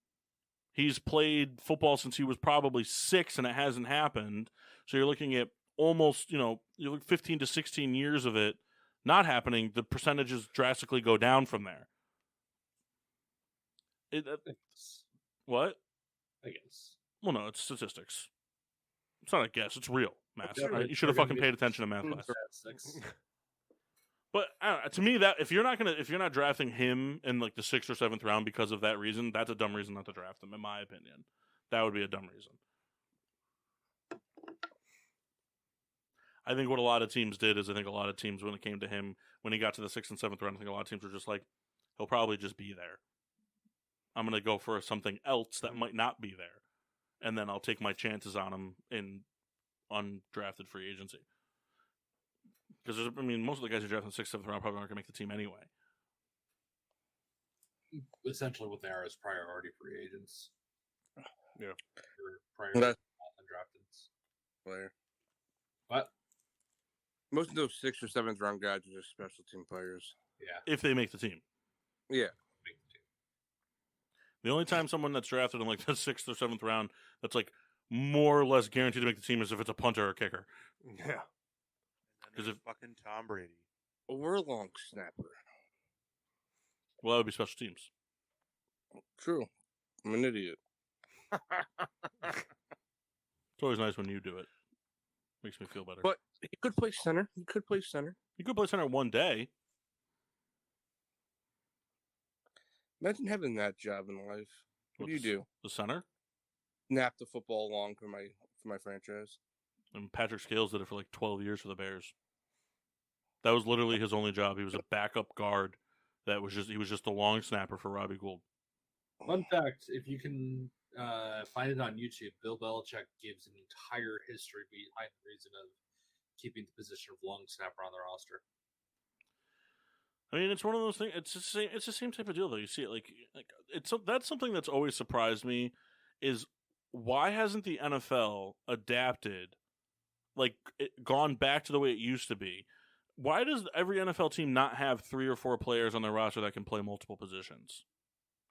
he's played football since he was probably 6 and it hasn't happened. So you're looking at almost 15 to 16 years of it not happening. The percentages drastically go down from there. What? I guess. Well, no, it's statistics. It's not a guess. It's real math. Right? You should have fucking paid attention to math class. But to me, that if you're not drafting him in like the 6th or 7th round because of that reason, that's a dumb reason not to draft him, in my opinion. That would be a dumb reason. I think what a lot of teams did is, I think a lot of teams, when it came to him, when he got to the 6th and 7th round, I think a lot of teams were just like, he'll probably just be there. I'm going to go for something else that might not be there. And then I'll take my chances on him in undrafted free agency. Because, I mean, most of the guys who draft in the 6th, 7th round probably aren't going to make the team anyway. Essentially what they are is priority free agents. Yeah. Or priority undrafted player. What? Most of those 6th or 7th round guys are just special team players. Yeah. If they make the team. Yeah. The only time someone that's drafted in like the 6th or 7th round that's like more or less guaranteed to make the team is if it's a punter or kicker. Yeah. Because if fucking Tom Brady. Or a long snapper. Well, that would be special teams. True. I'm an idiot. It's always nice when you do it. Makes me feel better. But he could play center. He could play center one day. Imagine having that job in life. What do you do? The center? Snap the football along for my franchise. And Patrick Scales did it for like 12 years for the Bears. That was literally his only job. He was a backup guard. He was just a long snapper for Robbie Gould. Fun fact, if you can find it on YouTube, Bill Belichick gives an entire history behind the reason of keeping the position of long snapper on the roster. I mean, it's one of those things. It's the same. It's the same type of deal, though. You see it like that's something that's always surprised me is why hasn't the NFL adapted, gone back to the way it used to be? Why does every NFL team not have 3 or 4 players on their roster that can play multiple positions?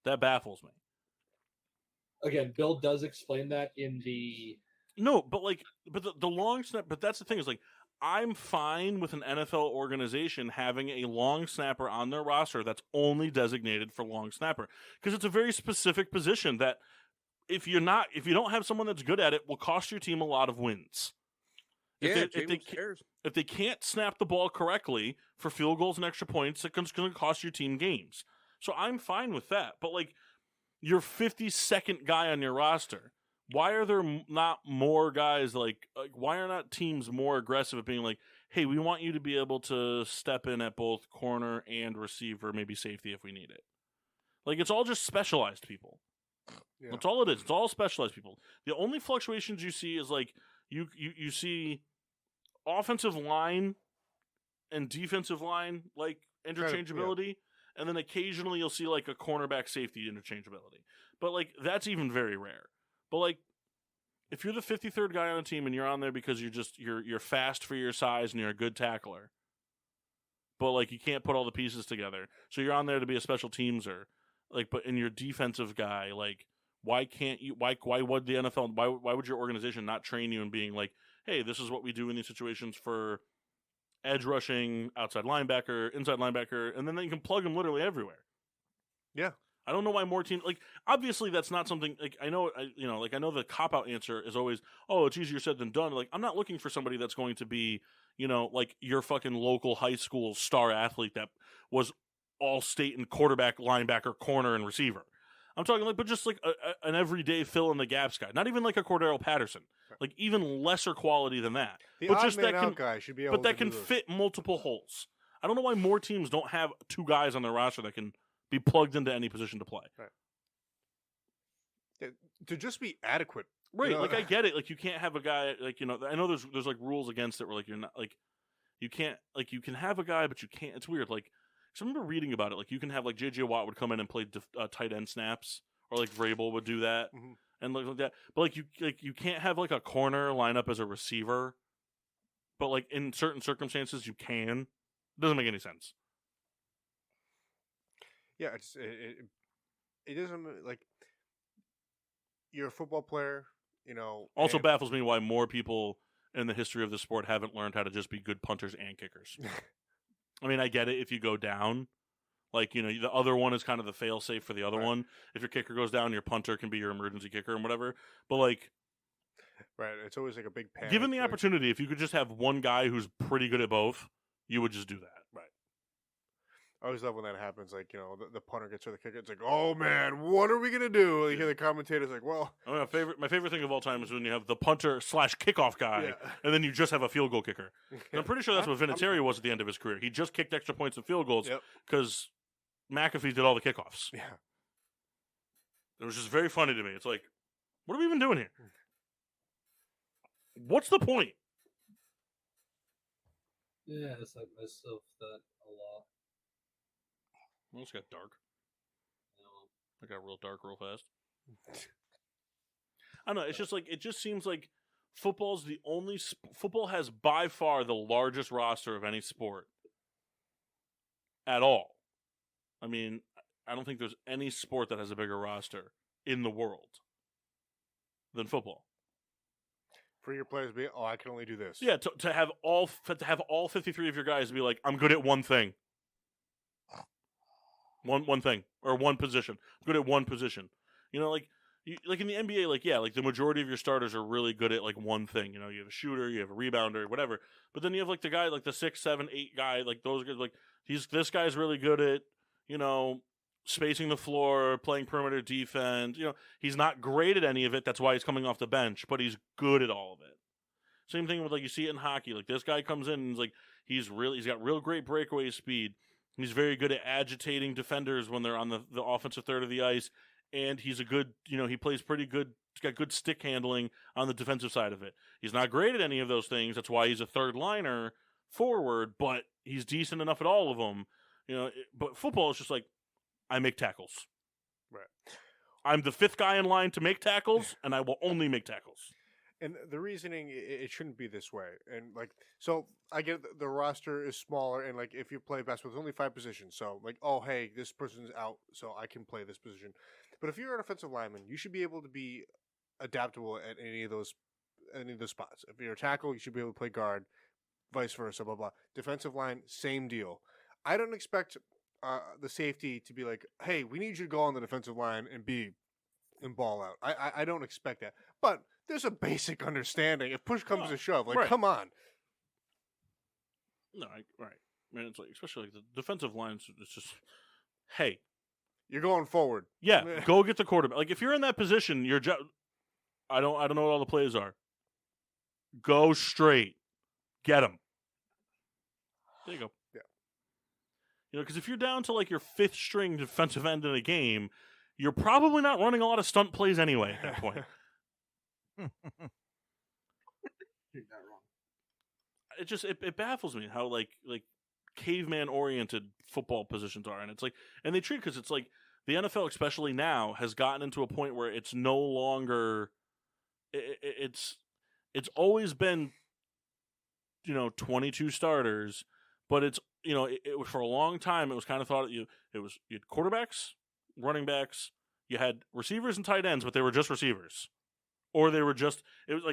That baffles me. Again, Bill does explain that in the No, but the long snap. But that's the thing is I'm fine with an NFL organization having a long snapper on their roster that's only designated for long snapper because it's a very specific position that if you don't have someone that's good at it, will cost your team a lot of wins. If they can't snap the ball correctly for field goals and extra points, it's going to cost your team games. So I'm fine with that. But your 52nd guy on your roster, why are there not more guys why are not teams more aggressive at being hey, we want you to be able to step in at both corner and receiver, maybe safety if we need it. It's all just specialized people. Yeah. That's all it is. It's all specialized people. The only fluctuations you see is you see offensive line and defensive line interchangeability, and then occasionally you'll see a cornerback safety interchangeability. But that's even very rare. But if you're the 53rd guy on a team and you're on there because you're fast for your size and you're a good tackler, but you can't put all the pieces together, so you're on there to be a special teamser, but in your defensive guy, why can't you? Why would the NFL? Why would your organization not train you in being hey, this is what we do in these situations for edge rushing, outside linebacker, inside linebacker, and then you can plug them literally everywhere. Yeah. I don't know why more teams obviously that's not something I know the cop out answer is always, oh, it's easier said than done. I'm not looking for somebody that's going to be, your fucking local high school star athlete that was all state and quarterback, linebacker, corner, and receiver. I'm talking but just an everyday fill in the gaps guy. Not even a Cordero Patterson. Even lesser quality than that. But just that guy should be able but that can fit multiple holes. I don't know why more teams don't have 2 guys on their roster that can be plugged into any position to play. Right. Yeah, to just be adequate. Right. I get it. You can't have a guy I know there's rules against it where you're not you can't you can have a guy but you can't. It's weird. So I remember reading about it. You can have J.J. Watt would come in and play tight end snaps, or Vrabel would do that, and like that. But you can't have a corner line up as a receiver. But in certain circumstances, you can. It doesn't make any sense. Yeah, it doesn't you're a football player, Also baffles me why more people in the history of the sport haven't learned how to just be good punters and kickers. I mean, I get it if you go down. The other one is kind of the fail-safe for the other one. If your kicker goes down, your punter can be your emergency kicker and whatever. But, right, it's always a big panic. Given the opportunity, if you could just have one guy who's pretty good at both, you would just do that. Right. I always love when that happens. The punter gets to the kicker. It's oh, man, what are we going to do? You hear the commentators well. My favorite thing of all time is when you have the punter / kickoff guy, and then you just have a field goal kicker. And I'm pretty sure that's what Vinatieri was at the end of his career. He just kicked extra points and field goals because McAfee did all the kickoffs. Yeah. It was just very funny to me. It's what are we even doing here? What's the point? Yeah, it's myself that a lot. Well, it's got dark. It got real dark real fast. I don't know. It's just it just seems football's the only football has by far the largest roster of any sport at all. I mean, I don't think there's any sport that has a bigger roster in the world than football. For your players to be, I can only do this. Yeah, to have all 53 of your guys be I'm good at one thing. One thing or one position. I'm good at one position. In the NBA, the majority of your starters are really good at one thing. You have a shooter, you have a rebounder, whatever. But then you have the guy the 6, 7, 8 guy, those guys this guy's really good at spacing the floor, playing perimeter defense. He's not great at any of it. That's why he's coming off the bench, but he's good at all of it. Same thing with you see it in hockey. This guy comes in and he's got real great breakaway speed. He's very good at agitating defenders when they're on the offensive third of the ice, and he's a good, he plays pretty good got good stick handling on the defensive side of it. He's not great at any of those things. That's why he's a third liner forward, but he's decent enough at all of them. But football is just like, I make tackles. Right. I'm the fifth guy in line to make tackles, and I will only make tackles. And the reasoning, it shouldn't be this way. And so I get the roster is smaller, and if you play basketball, there's only 5 positions. So oh, hey, this person's out, so I can play this position. But if you're an offensive lineman, you should be able to be adaptable at any of those spots. If you're a tackle, you should be able to play guard, vice versa, blah blah. Defensive line, same deal. I don't expect the safety to be like, hey, we need you to go on the defensive line and ball out. I don't expect that. But there's a basic understanding. If push comes to shove, right. Come on. No, right. Man, it's especially the defensive lines. It's just, hey, you're going forward. Yeah, go get the quarterback. If you're in that position, I don't know what all the plays are. Go straight, get them. There you go. Yeah. Because if you're down to your fifth string defensive end in a game, you're probably not running a lot of stunt plays anyway at that point. You're not wrong. It just it baffles me how caveman oriented football positions are, and it's and they treat because it's the NFL especially now has gotten into a point where it's no longer it's always been 22 starters, but it's it was for a long time it was kind of thought you had quarterbacks, running backs, you had receivers and tight ends, but they were just receivers. Or they were just it was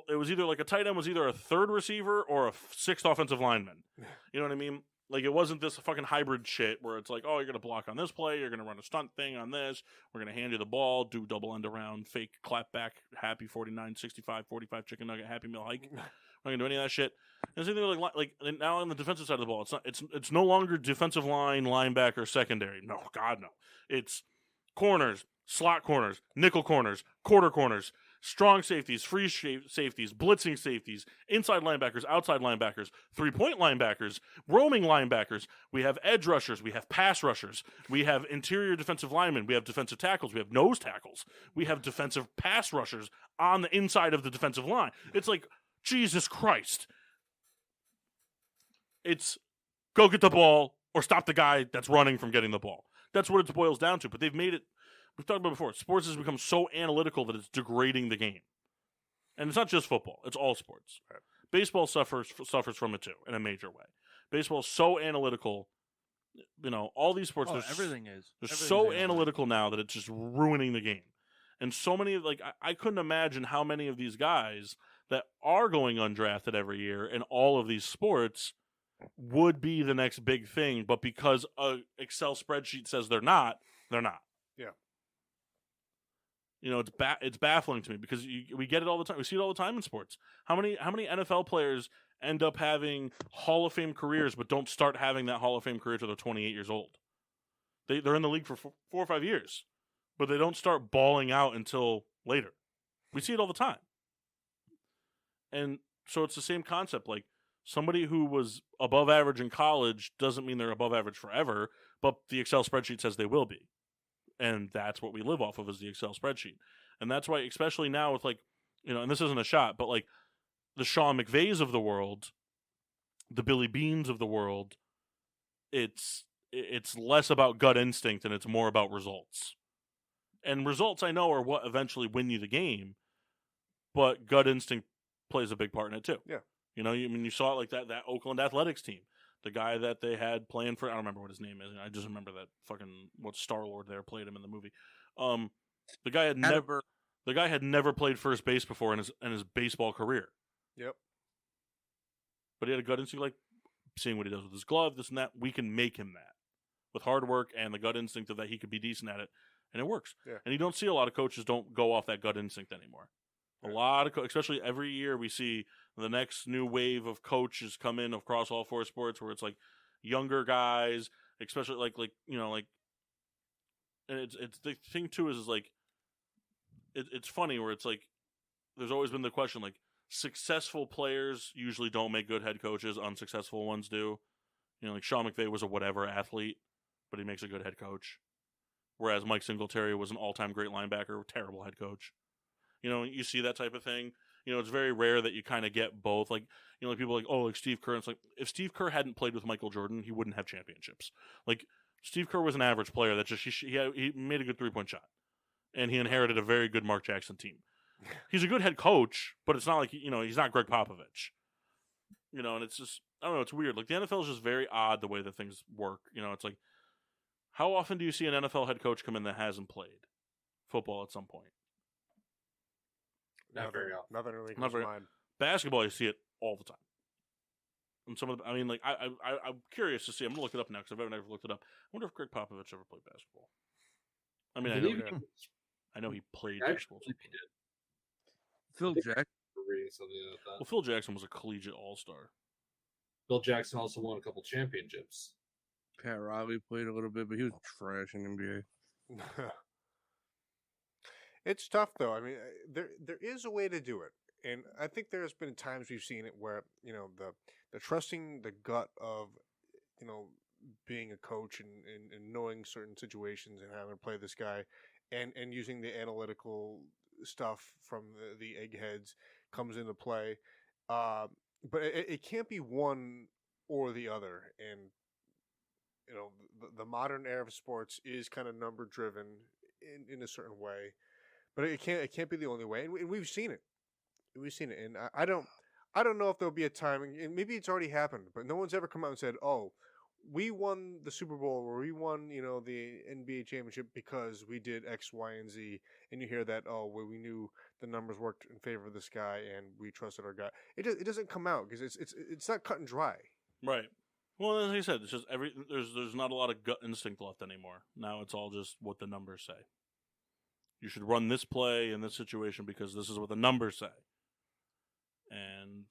it was either a tight end was either a third receiver or a sixth offensive lineman. You know what I mean? It wasn't this fucking hybrid shit where it's oh, you're gonna block on this play, you're gonna run a stunt thing on this, we're gonna hand you the ball, do double end around, fake clap back, happy 49, 65, 45 chicken nugget, happy meal hike. We're not gonna do any of that shit. And it's either now on the defensive side of the ball, it's no longer defensive line, linebacker, secondary. No, God no. It's corners, slot corners, nickel corners, quarter corners. Strong safeties, free safeties, blitzing safeties, inside linebackers, outside linebackers, three-point linebackers, roaming linebackers. We have edge rushers. We have pass rushers. We have interior defensive linemen. We have defensive tackles. We have nose tackles. We have defensive pass rushers on the inside of the defensive line. It's Jesus Christ. It's go get the ball or stop the guy that's running from getting the ball. That's what it boils down to. But they've made it. We've talked about it before. Sports has become so analytical that it's degrading the game. And it's not just football. It's all sports. Right. Baseball suffers from it too in a major way. Baseball is so analytical. All these sports. Everything is. They're so analytical now that it's just ruining the game. And so many, I couldn't imagine how many of these guys that are going undrafted every year in all of these sports would be the next big thing. But because a Excel spreadsheet says they're not, they're not. Yeah. It's baffling to me because we get it all the time. We see it all the time in sports. How many NFL players end up having Hall of Fame careers but don't start having that Hall of Fame career till they're 28 years old? They're in the league for 4 or 5 years, but they don't start balling out until later. We see it all the time. And so it's the same concept. Somebody who was above average in college doesn't mean they're above average forever, but the Excel spreadsheet says they will be. And that's what we live off of is the Excel spreadsheet. And that's why, especially now with and this isn't a shot, but the Sean McVays of the world, the Billy Beans of the world, it's less about gut instinct and it's more about results. And results, I know, are what eventually win you the game, but gut instinct plays a big part in it too. Yeah. You saw it that Oakland Athletics team. The guy that they had playing for, I don't remember what his name is. I just remember that what Star-Lord there played him in the movie. The guy had never played first base before in his baseball career. Yep. But he had a gut instinct, seeing what he does with his glove, this and that. We can make him that with hard work and the gut instinct of that he could be decent at it, and it works. Yeah. And you don't see a lot of coaches don't go off that gut instinct anymore. A lot of, especially every year, we see the next new wave of coaches come in across all 4 sports, where it's younger guys, especially and it's the thing too is it's funny where it's there's always been the question successful players usually don't make good head coaches, unsuccessful ones do. Sean McVay was a whatever athlete, but he makes a good head coach. Whereas Mike Singletary was an all-time great linebacker, terrible head coach. You know, you see that type of thing. You know, it's very rare that you kind of get both. Like, you know, like people are like, oh, like Steve Kerr. It's like, if Steve Kerr hadn't played with Michael Jordan, he wouldn't have championships. Like, Steve Kerr was an average player that just he made a good 3-point shot, and he inherited a very good Mark Jackson team. He's a good head coach, but it's not like, you know, he's not Greg Popovich. You know, and it's just, I don't know, it's weird. Like, the NFL is just very odd the way that things work. You know, it's like, how often do you see an NFL head coach come in that hasn't played football at some point? Not very often. Nothing really Not comes very- to mind. Basketball, you see it all the time. And some of the, I mean, like, I'm curious to see. I'm going to look it up now because I've never looked it up. I wonder if Greg Popovich ever played basketball. I mean, I know he played basketball. Actually, he did. Phil Jackson. Reading something like that. Well, Phil Jackson was a collegiate all-star. Bill Jackson also won a couple championships. Pat Riley played a little bit, but he was trash in the NBA. It's tough though. I mean, there is a way to do it, and I think there's been times we've seen it where, you know, the trusting the gut of, you know, being a coach and knowing certain situations and having to play this guy, and using the analytical stuff from the eggheads comes into play. But it can't be one or the other, and you know, the modern era of sports is kind of number driven in a certain way. But it can't be the only way, and we've seen it. We've seen it, and I don't know if there'll be a time, and maybe it's already happened, but no one's ever come out and said, "Oh, we won the Super Bowl or we won, you know, the NBA championship because we did X, Y, and Z." And you hear that, "Oh, well, we knew the numbers worked in favor of this guy, and we trusted our guy." It doesn't come out because it's not cut and dry. Right. Well, as I said, it's just there's not a lot of gut instinct left anymore. Now it's all just what the numbers say. You should run this play in this situation because this is what the numbers say. And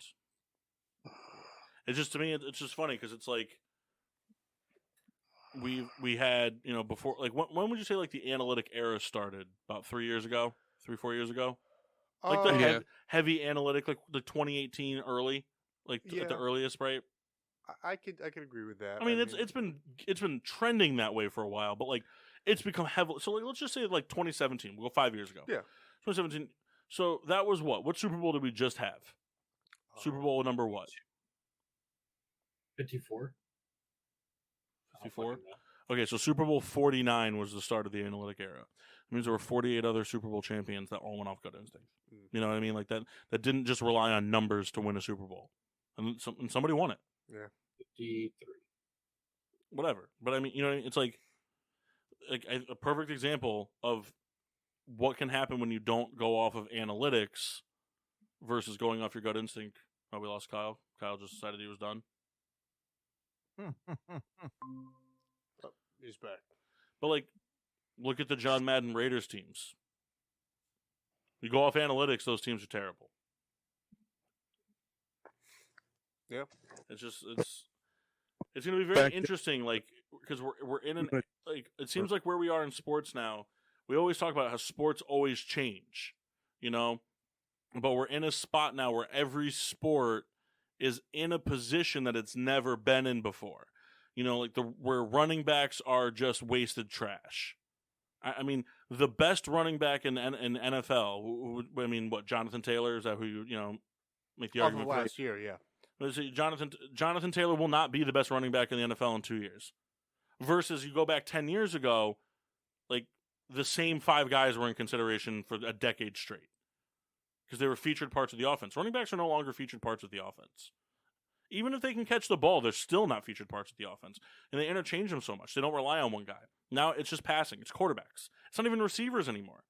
it's just, to me, it's just funny because it's like we had, you know, before, like, when would you say, like, the analytic era started? About 4 years ago? Like the heavy analytic, like the 2018 early, like at the earliest, right? I could agree with that. I mean, it's been trending that way for a while, but like it's become heavily. So like, let's just say like 2017. We'll go 5 years ago. Yeah, 2017. So that was what? What Super Bowl did we just have? Super Bowl number what? 54. 54. Okay, so Super Bowl 49 was the start of the analytic era. It means there were 48 other Super Bowl champions that all went off gut instinct. You know what I mean? Like that didn't just rely on numbers to win a Super Bowl, and somebody won it. Yeah. 53. Whatever. But I mean, you know, it's like a perfect example of what can happen when you don't go off of analytics versus going off your gut instinct. Oh, we lost Kyle. Kyle just decided he was done. He's back. But like, look at the John Madden Raiders teams. You go off analytics; those teams are terrible. Yeah, it's going to be very interesting. Like, because we're in an, like, it seems like where we are in sports now. We always talk about how sports always change, you know, but we're in a spot now where every sport is in a position that it's never been in before. You know, like where running backs are just wasted trash. I mean, the best running back in NFL. I mean, what, Jonathan Taylor? Is that who you know make the argument for? Last year, yeah. Jonathan Taylor will not be the best running back in the NFL in 2 years. Versus you go back 10 years ago, like the same 5 guys were in consideration for a decade straight because they were featured parts of the offense. Running backs are no longer featured parts of the offense. Even if they can catch the ball, they're still not featured parts of the offense. And they interchange them so much. They don't rely on one guy. Now it's just passing. It's quarterbacks. It's not even receivers anymore.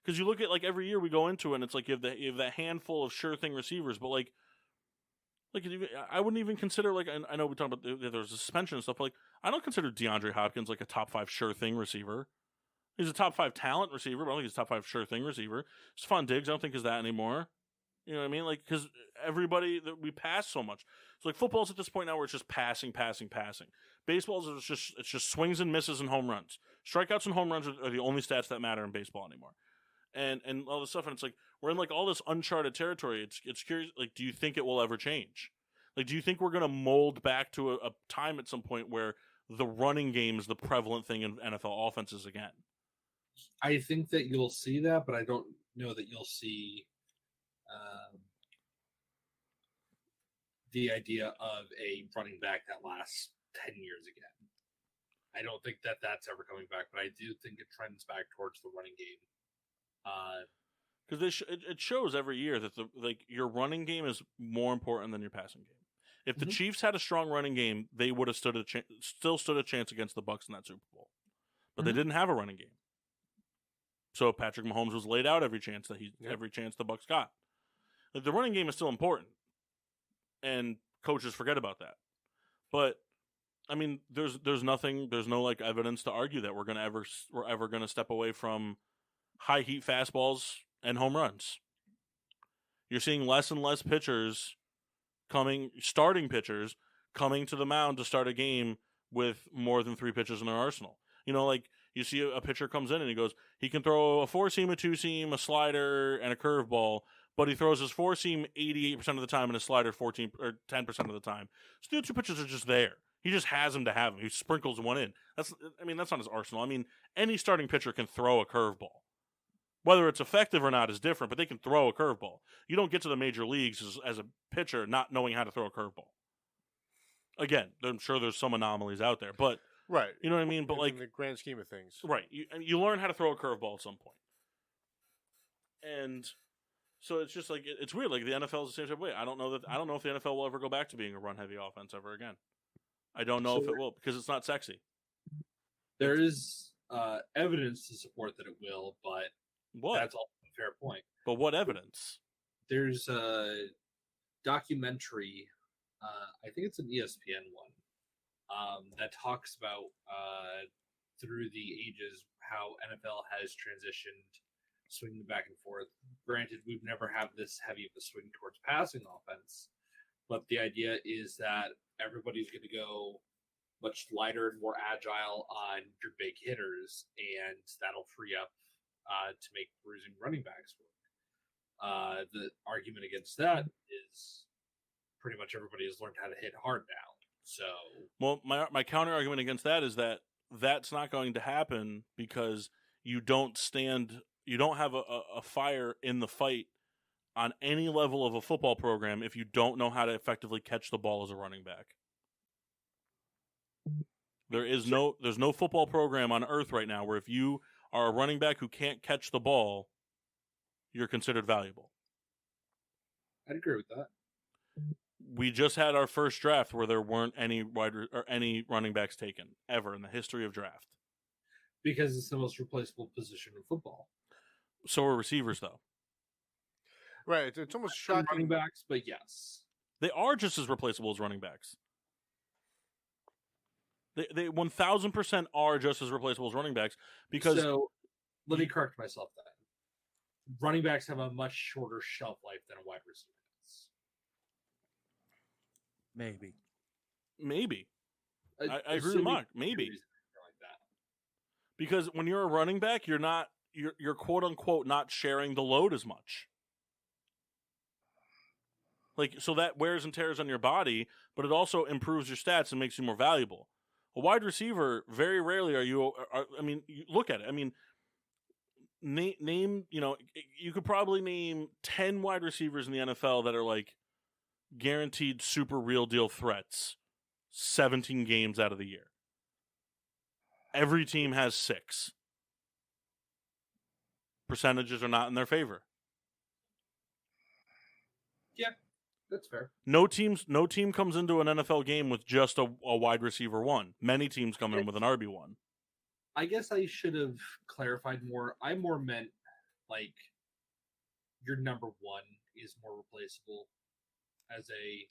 Because you look at, like, every year we go into it, and it's like you have that handful of sure thing receivers, but like I wouldn't even consider, like, I know we talk about there's suspension and stuff, but like I don't consider DeAndre Hopkins like a top 5 sure thing receiver. He's a top 5 talent receiver, but I don't think he's a top 5 sure thing receiver. Stephon Diggs, I don't think is that anymore. You know what I mean? Like, because everybody that we pass so much. So like football's at this point now where it's just passing. Baseball's it's just swings and misses and home runs. Strikeouts and home runs are the only stats that matter in baseball anymore. And all this stuff, and it's like we're in like all this uncharted territory. It's curious. Like, do you think it will ever change? Like, do you think we're going to mold back to a time at some point where the running game is the prevalent thing in NFL offenses again? I think that you'll see that, but I don't know that you'll see the idea of a running back that lasts 10 years again. I don't think that that's ever coming back, but I do think it trends back towards the running game. Because it shows every year that your running game is more important than your passing game. If the Chiefs had a strong running game, they would have still stood a chance against the Bucs in that Super Bowl. But they didn't have a running game. So Patrick Mahomes was laid out every chance the Bucs got. Like, the running game is still important, and coaches forget about that. But I mean, there's no evidence to argue that we're ever gonna step away from high heat fastballs and home runs. You're seeing less and less starting pitchers coming to the mound to start a game with more than 3 pitches in their arsenal. You see a pitcher comes in and he can throw a 4-seam, a 2-seam, a slider, and a curveball, but he throws his 4-seam 88% of the time and his slider 14 or 10% of the time. So the 2 pitches are just there. He just has them to have them. He sprinkles one in. That's not his arsenal. I mean, any starting pitcher can throw a curveball. Whether it's effective or not is different, but they can throw a curveball. You don't get to the major leagues as a pitcher not knowing how to throw a curveball. Again, I'm sure there's some anomalies out there, but right, you know what I mean. But in the grand scheme of things, right, you learn how to throw a curveball at some point, and so it's just like it's weird. Like the NFL is the same type of way. I don't know if the NFL will ever go back to being a run-heavy offense ever again. I don't know if it will because it's not sexy. There is evidence to support that it will, but that's also a fair point. But what evidence? There's a documentary, I think it's an ESPN one, that talks about through the ages how NFL has transitioned, swinging back and forth. Granted, we've never had this heavy of a swing towards passing offense, but the idea is that everybody's going to go much lighter and more agile on your big hitters, and that'll free up to make bruising running backs work. The argument against that is pretty much everybody has learned how to hit hard now. So, well, my counter argument against that is that that's not going to happen because you don't have a fire in the fight on any level of a football program if you don't know how to effectively catch the ball as a running back. There's no football program on earth right now where if you are a running back who can't catch the ball, you're considered valuable. I'd agree with that. We just had our first draft where there weren't any any running backs taken ever in the history of draft. Because it's the most replaceable position in football. So are receivers, though. Right, it's almost shocking. Running backs, but yes. They are just as replaceable as running backs. They 1,000% are just as replaceable as running backs because... So, let me correct myself then. Running backs have a much shorter shelf life than a wide receiver does. Maybe. I agree with Mark. Maybe. Like that. Because when you're a running back, you're quote unquote not sharing the load as much. Like, so that wears and tears on your body, but it also improves your stats and makes you more valuable. A wide receiver, very rarely you look at it. I mean, name, you could probably name 10 wide receivers in the NFL that are like guaranteed super real deal threats 17 games out of the year. Every team has 6. Percentages are not in their favor. Yeah, that's fair. No team comes into an NFL game with just a wide receiver 1. Many teams come in with an RB1. I guess I should have clarified more. I more meant like your number 1 is more replaceable as a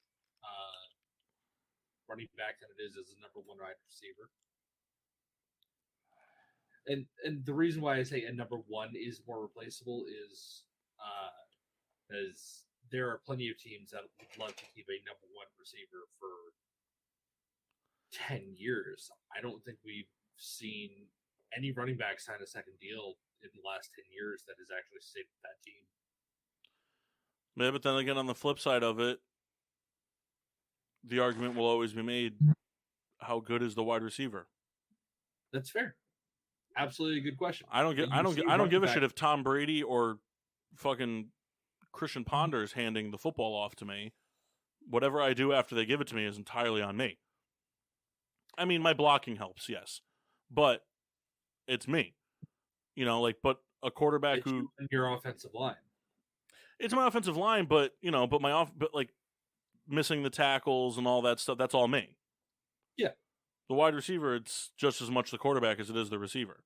running back than it is as a number 1 wide receiver. And the reason why I say a number 1 is more replaceable is there are plenty of teams that would love to keep a number 1 receiver for 10 years. I don't think we've seen any running back sign a second deal in the last 10 years that has actually stayed with that team. Yeah, but then again, on the flip side of it, the argument will always be made, how good is the wide receiver? That's fair. Absolutely a good question. I don't give a shit if Tom Brady or fucking Christian Ponder's handing the football off to me, whatever I do after they give it to me is entirely on me. I mean, my blocking helps, yes, but it's me. But a quarterback It's you and your offensive line. It's my offensive line, but missing the tackles and all that stuff, that's all me. Yeah. The wide receiver, it's just as much the quarterback as it is the receiver.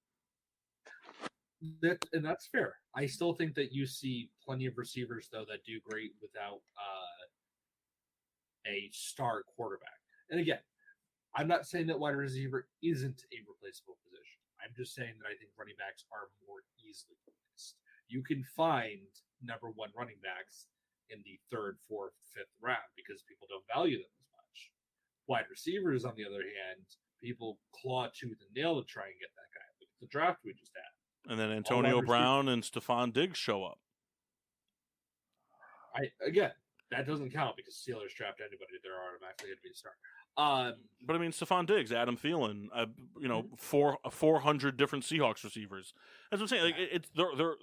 And that's fair. I still think that you see plenty of receivers, though, that do great without a star quarterback. And again, I'm not saying that wide receiver isn't a replaceable position. I'm just saying that I think running backs are more easily replaced. You can find number one running backs in the third, fourth, fifth round because people don't value them as much. Wide receivers, on the other hand, people claw tooth and nail to try and get that guy. Look at the draft we just had. And then Antonio Brown and Stephon Diggs show up. Again, that doesn't count because Steelers draft anybody, they're automatically going to be a star. But I mean, Stephon Diggs, Adam Thielen, 400 different Seahawks receivers. That's what I'm saying. Like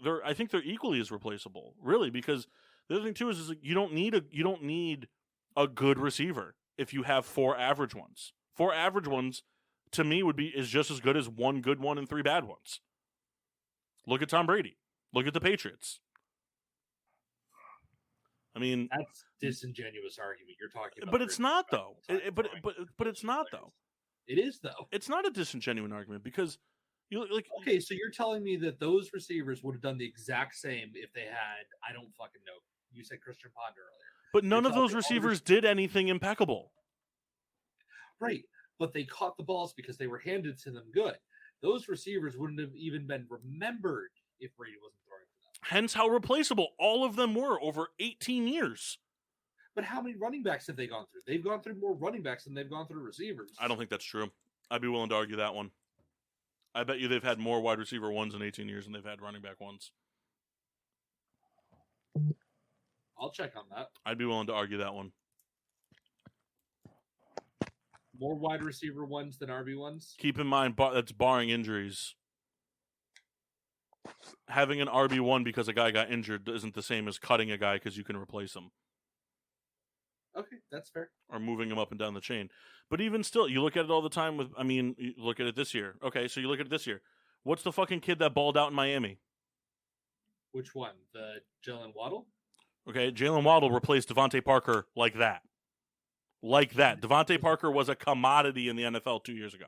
they're I think they're equally as replaceable, really, because the other thing too is like you don't need a good receiver if you have 4 average ones. 4 average ones to me is just as good as 1 good one and 3 bad ones. Look at Tom Brady. Look at the Patriots. I mean, that's disingenuous argument you're talking about. But it's not though. But it's not though. It is though. It's not a disingenuous argument because okay, so you're telling me that those receivers would have done the exact same if they had, I don't fucking know. You said Christian Ponder earlier. But none of those receivers did anything impeccable. Right. But they caught the balls because they were handed to them good. Those receivers wouldn't have even been remembered if Brady wasn't throwing for them. Hence how replaceable all of them were over 18 years. But how many running backs have they gone through? They've gone through more running backs than they've gone through receivers. I don't think that's true. I'd be willing to argue that one. I bet you they've had more wide receiver ones in 18 years than they've had running back ones. I'll check on that. I'd be willing to argue that one. More wide receiver ones than RB ones? Keep in mind, that's barring injuries. Having an RB1 because a guy got injured isn't the same as cutting a guy because you can replace him. Okay, that's fair. Or moving him up and down the chain. But even still, you look at it all the time you look at it this year. Okay, so you look at it this year. What's the fucking kid that balled out in Miami? Which one? The Jalen Waddle? Okay, Jalen Waddle replaced Devontae Parker like that. Like that. Devontae Parker was a commodity in the NFL 2 years ago.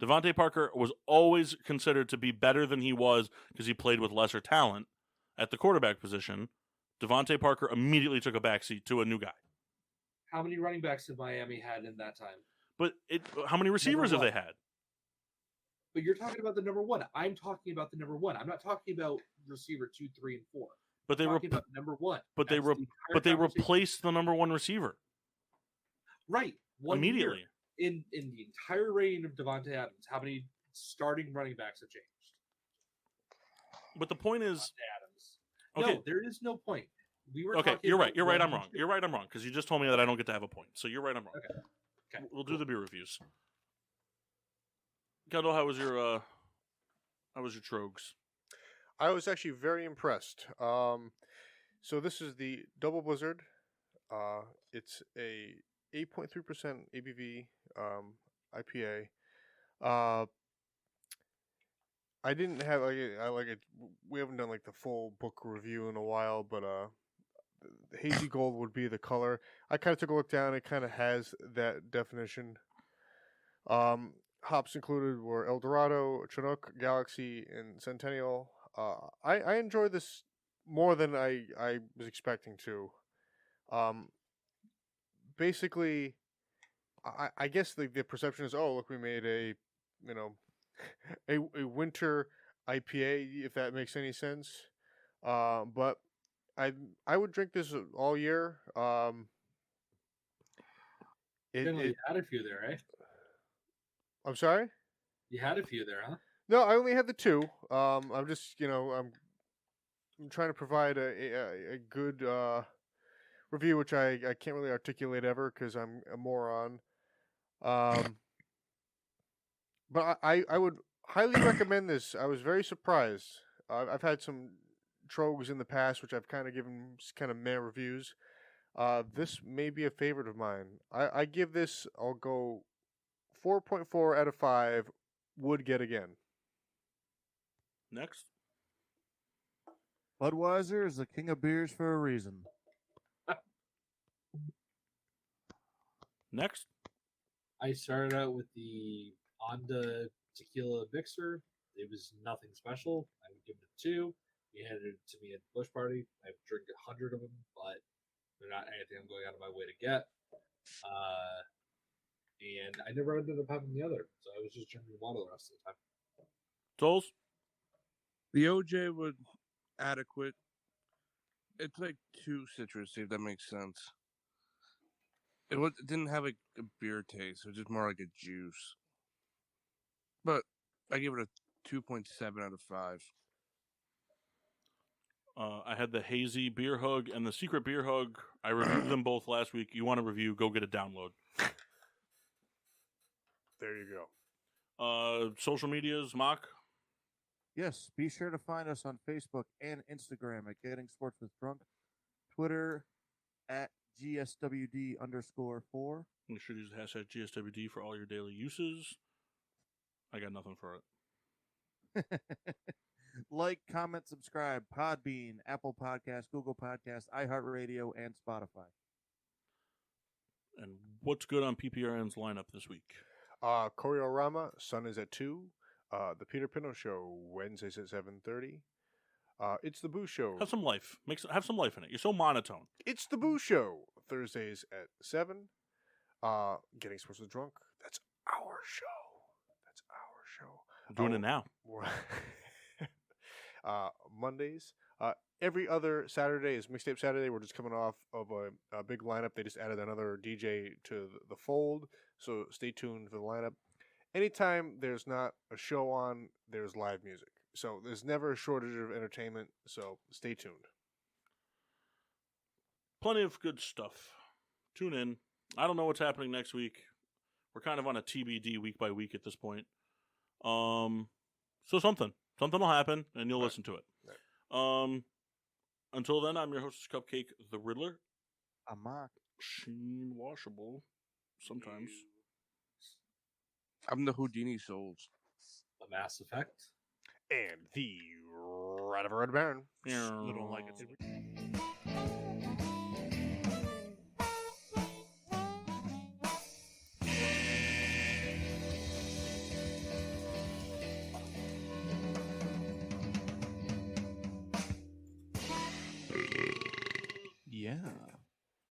Devontae Parker was always considered to be better than he was because he played with lesser talent at the quarterback position. Devontae Parker immediately took a backseat to a new guy. How many running backs have Miami had in that time? But how many receivers have they had? But you're talking about the number one. I'm talking about the number one. I'm not talking about receiver 2, 3, and 4. But I'm talking about number one. But they replaced the number one receiver. Right. Immediately. In the entire reign of Devontae Adams, how many starting running backs have changed? But the point is, Adams. Okay. No, there is no point. We were okay. You're right. I'm wrong. You're right. I'm wrong because you just told me that I don't get to have a point. So you're right. I'm wrong. Okay. We'll do the beer reviews. Kendall, how was your Trogs? I was actually very impressed. So this is the Double Blizzard. It's a 8.3% ABV IPA. I didn't have I like it. We haven't done like the full book review in a while, but the hazy gold would be the color. I kind of took a look down. It kind of has that definition. Hops included were El Dorado, Chinook, Galaxy, and Centennial. I enjoyed this more than I was expecting to. Basically, I guess the perception is, oh, look, we made a winter IPA, if that makes any sense. But I would drink this all year. You had a few there, right? I'm sorry? You had a few there, huh? No, I only had the 2. I'm just, I'm trying to provide a good review, which I can't really articulate ever because I'm a moron. But I would highly recommend this. I was very surprised. I've had some Trogs in the past, which I've kind of given kind of meh reviews. This may be a favorite of mine. I give this, I'll go 4.4 out of 5. Would get again. Next. Budweiser is the king of beers for a reason. Next. I started out with the Honda Tequila Mixer. It was nothing special. I would give it a 2. You handed it to me at the bush party. I've drank 100 of them, but they're not anything I'm going out of my way to get. And I never ended up having the other, so I was just drinking water the rest of the time. Souls? The OJ was adequate. It's like too citrusy, if that makes sense. It didn't have a beer taste. It was just more like a juice. But I give it a 2.7 out of 5. I had the Hazy Beer Hug and the Secret Beer Hug. I reviewed them both last week. You want to review, go get a download. There you go. Social medias, Mock? Yes, be sure to find us on Facebook and Instagram at Getting Sports with Drunk, Twitter at GSWD_4. You should use the hashtag GSWD for all your daily uses. I got nothing for it. Like, comment, subscribe, Podbean, Apple Podcasts, Google Podcasts, iHeartRadio, and Spotify. And what's good on PPRN's lineup this week? Choreorama, Sun is at 2. The Peter Pino Show, Wednesdays at 7:30. It's the Boo Show. Have some life. Have some life in it. You're so monotone. It's the Boo Show, Thursdays at 7. Getting Sports with Drunk, that's our show. That's our show. I'm doing it now. Mondays. Every other Saturday is Mixtape Saturday. We're just coming off of a big lineup. They just added another DJ to the fold, so stay tuned for the lineup. Anytime there's not a show on, there's live music. So there's never a shortage of entertainment, so stay tuned. Plenty of good stuff. Tune in. I don't know what's happening next week. We're kind of on a TBD week by week at this point. So something will happen, and you'll listen to it. Right. Until then, I'm your hostess, Cupcake the Riddler. I'm Mock. Sheen washable. Sometimes. I'm the Houdini Souls. A Mass Effect. And the Rat of a Red Baron. You don't like it. Yeah.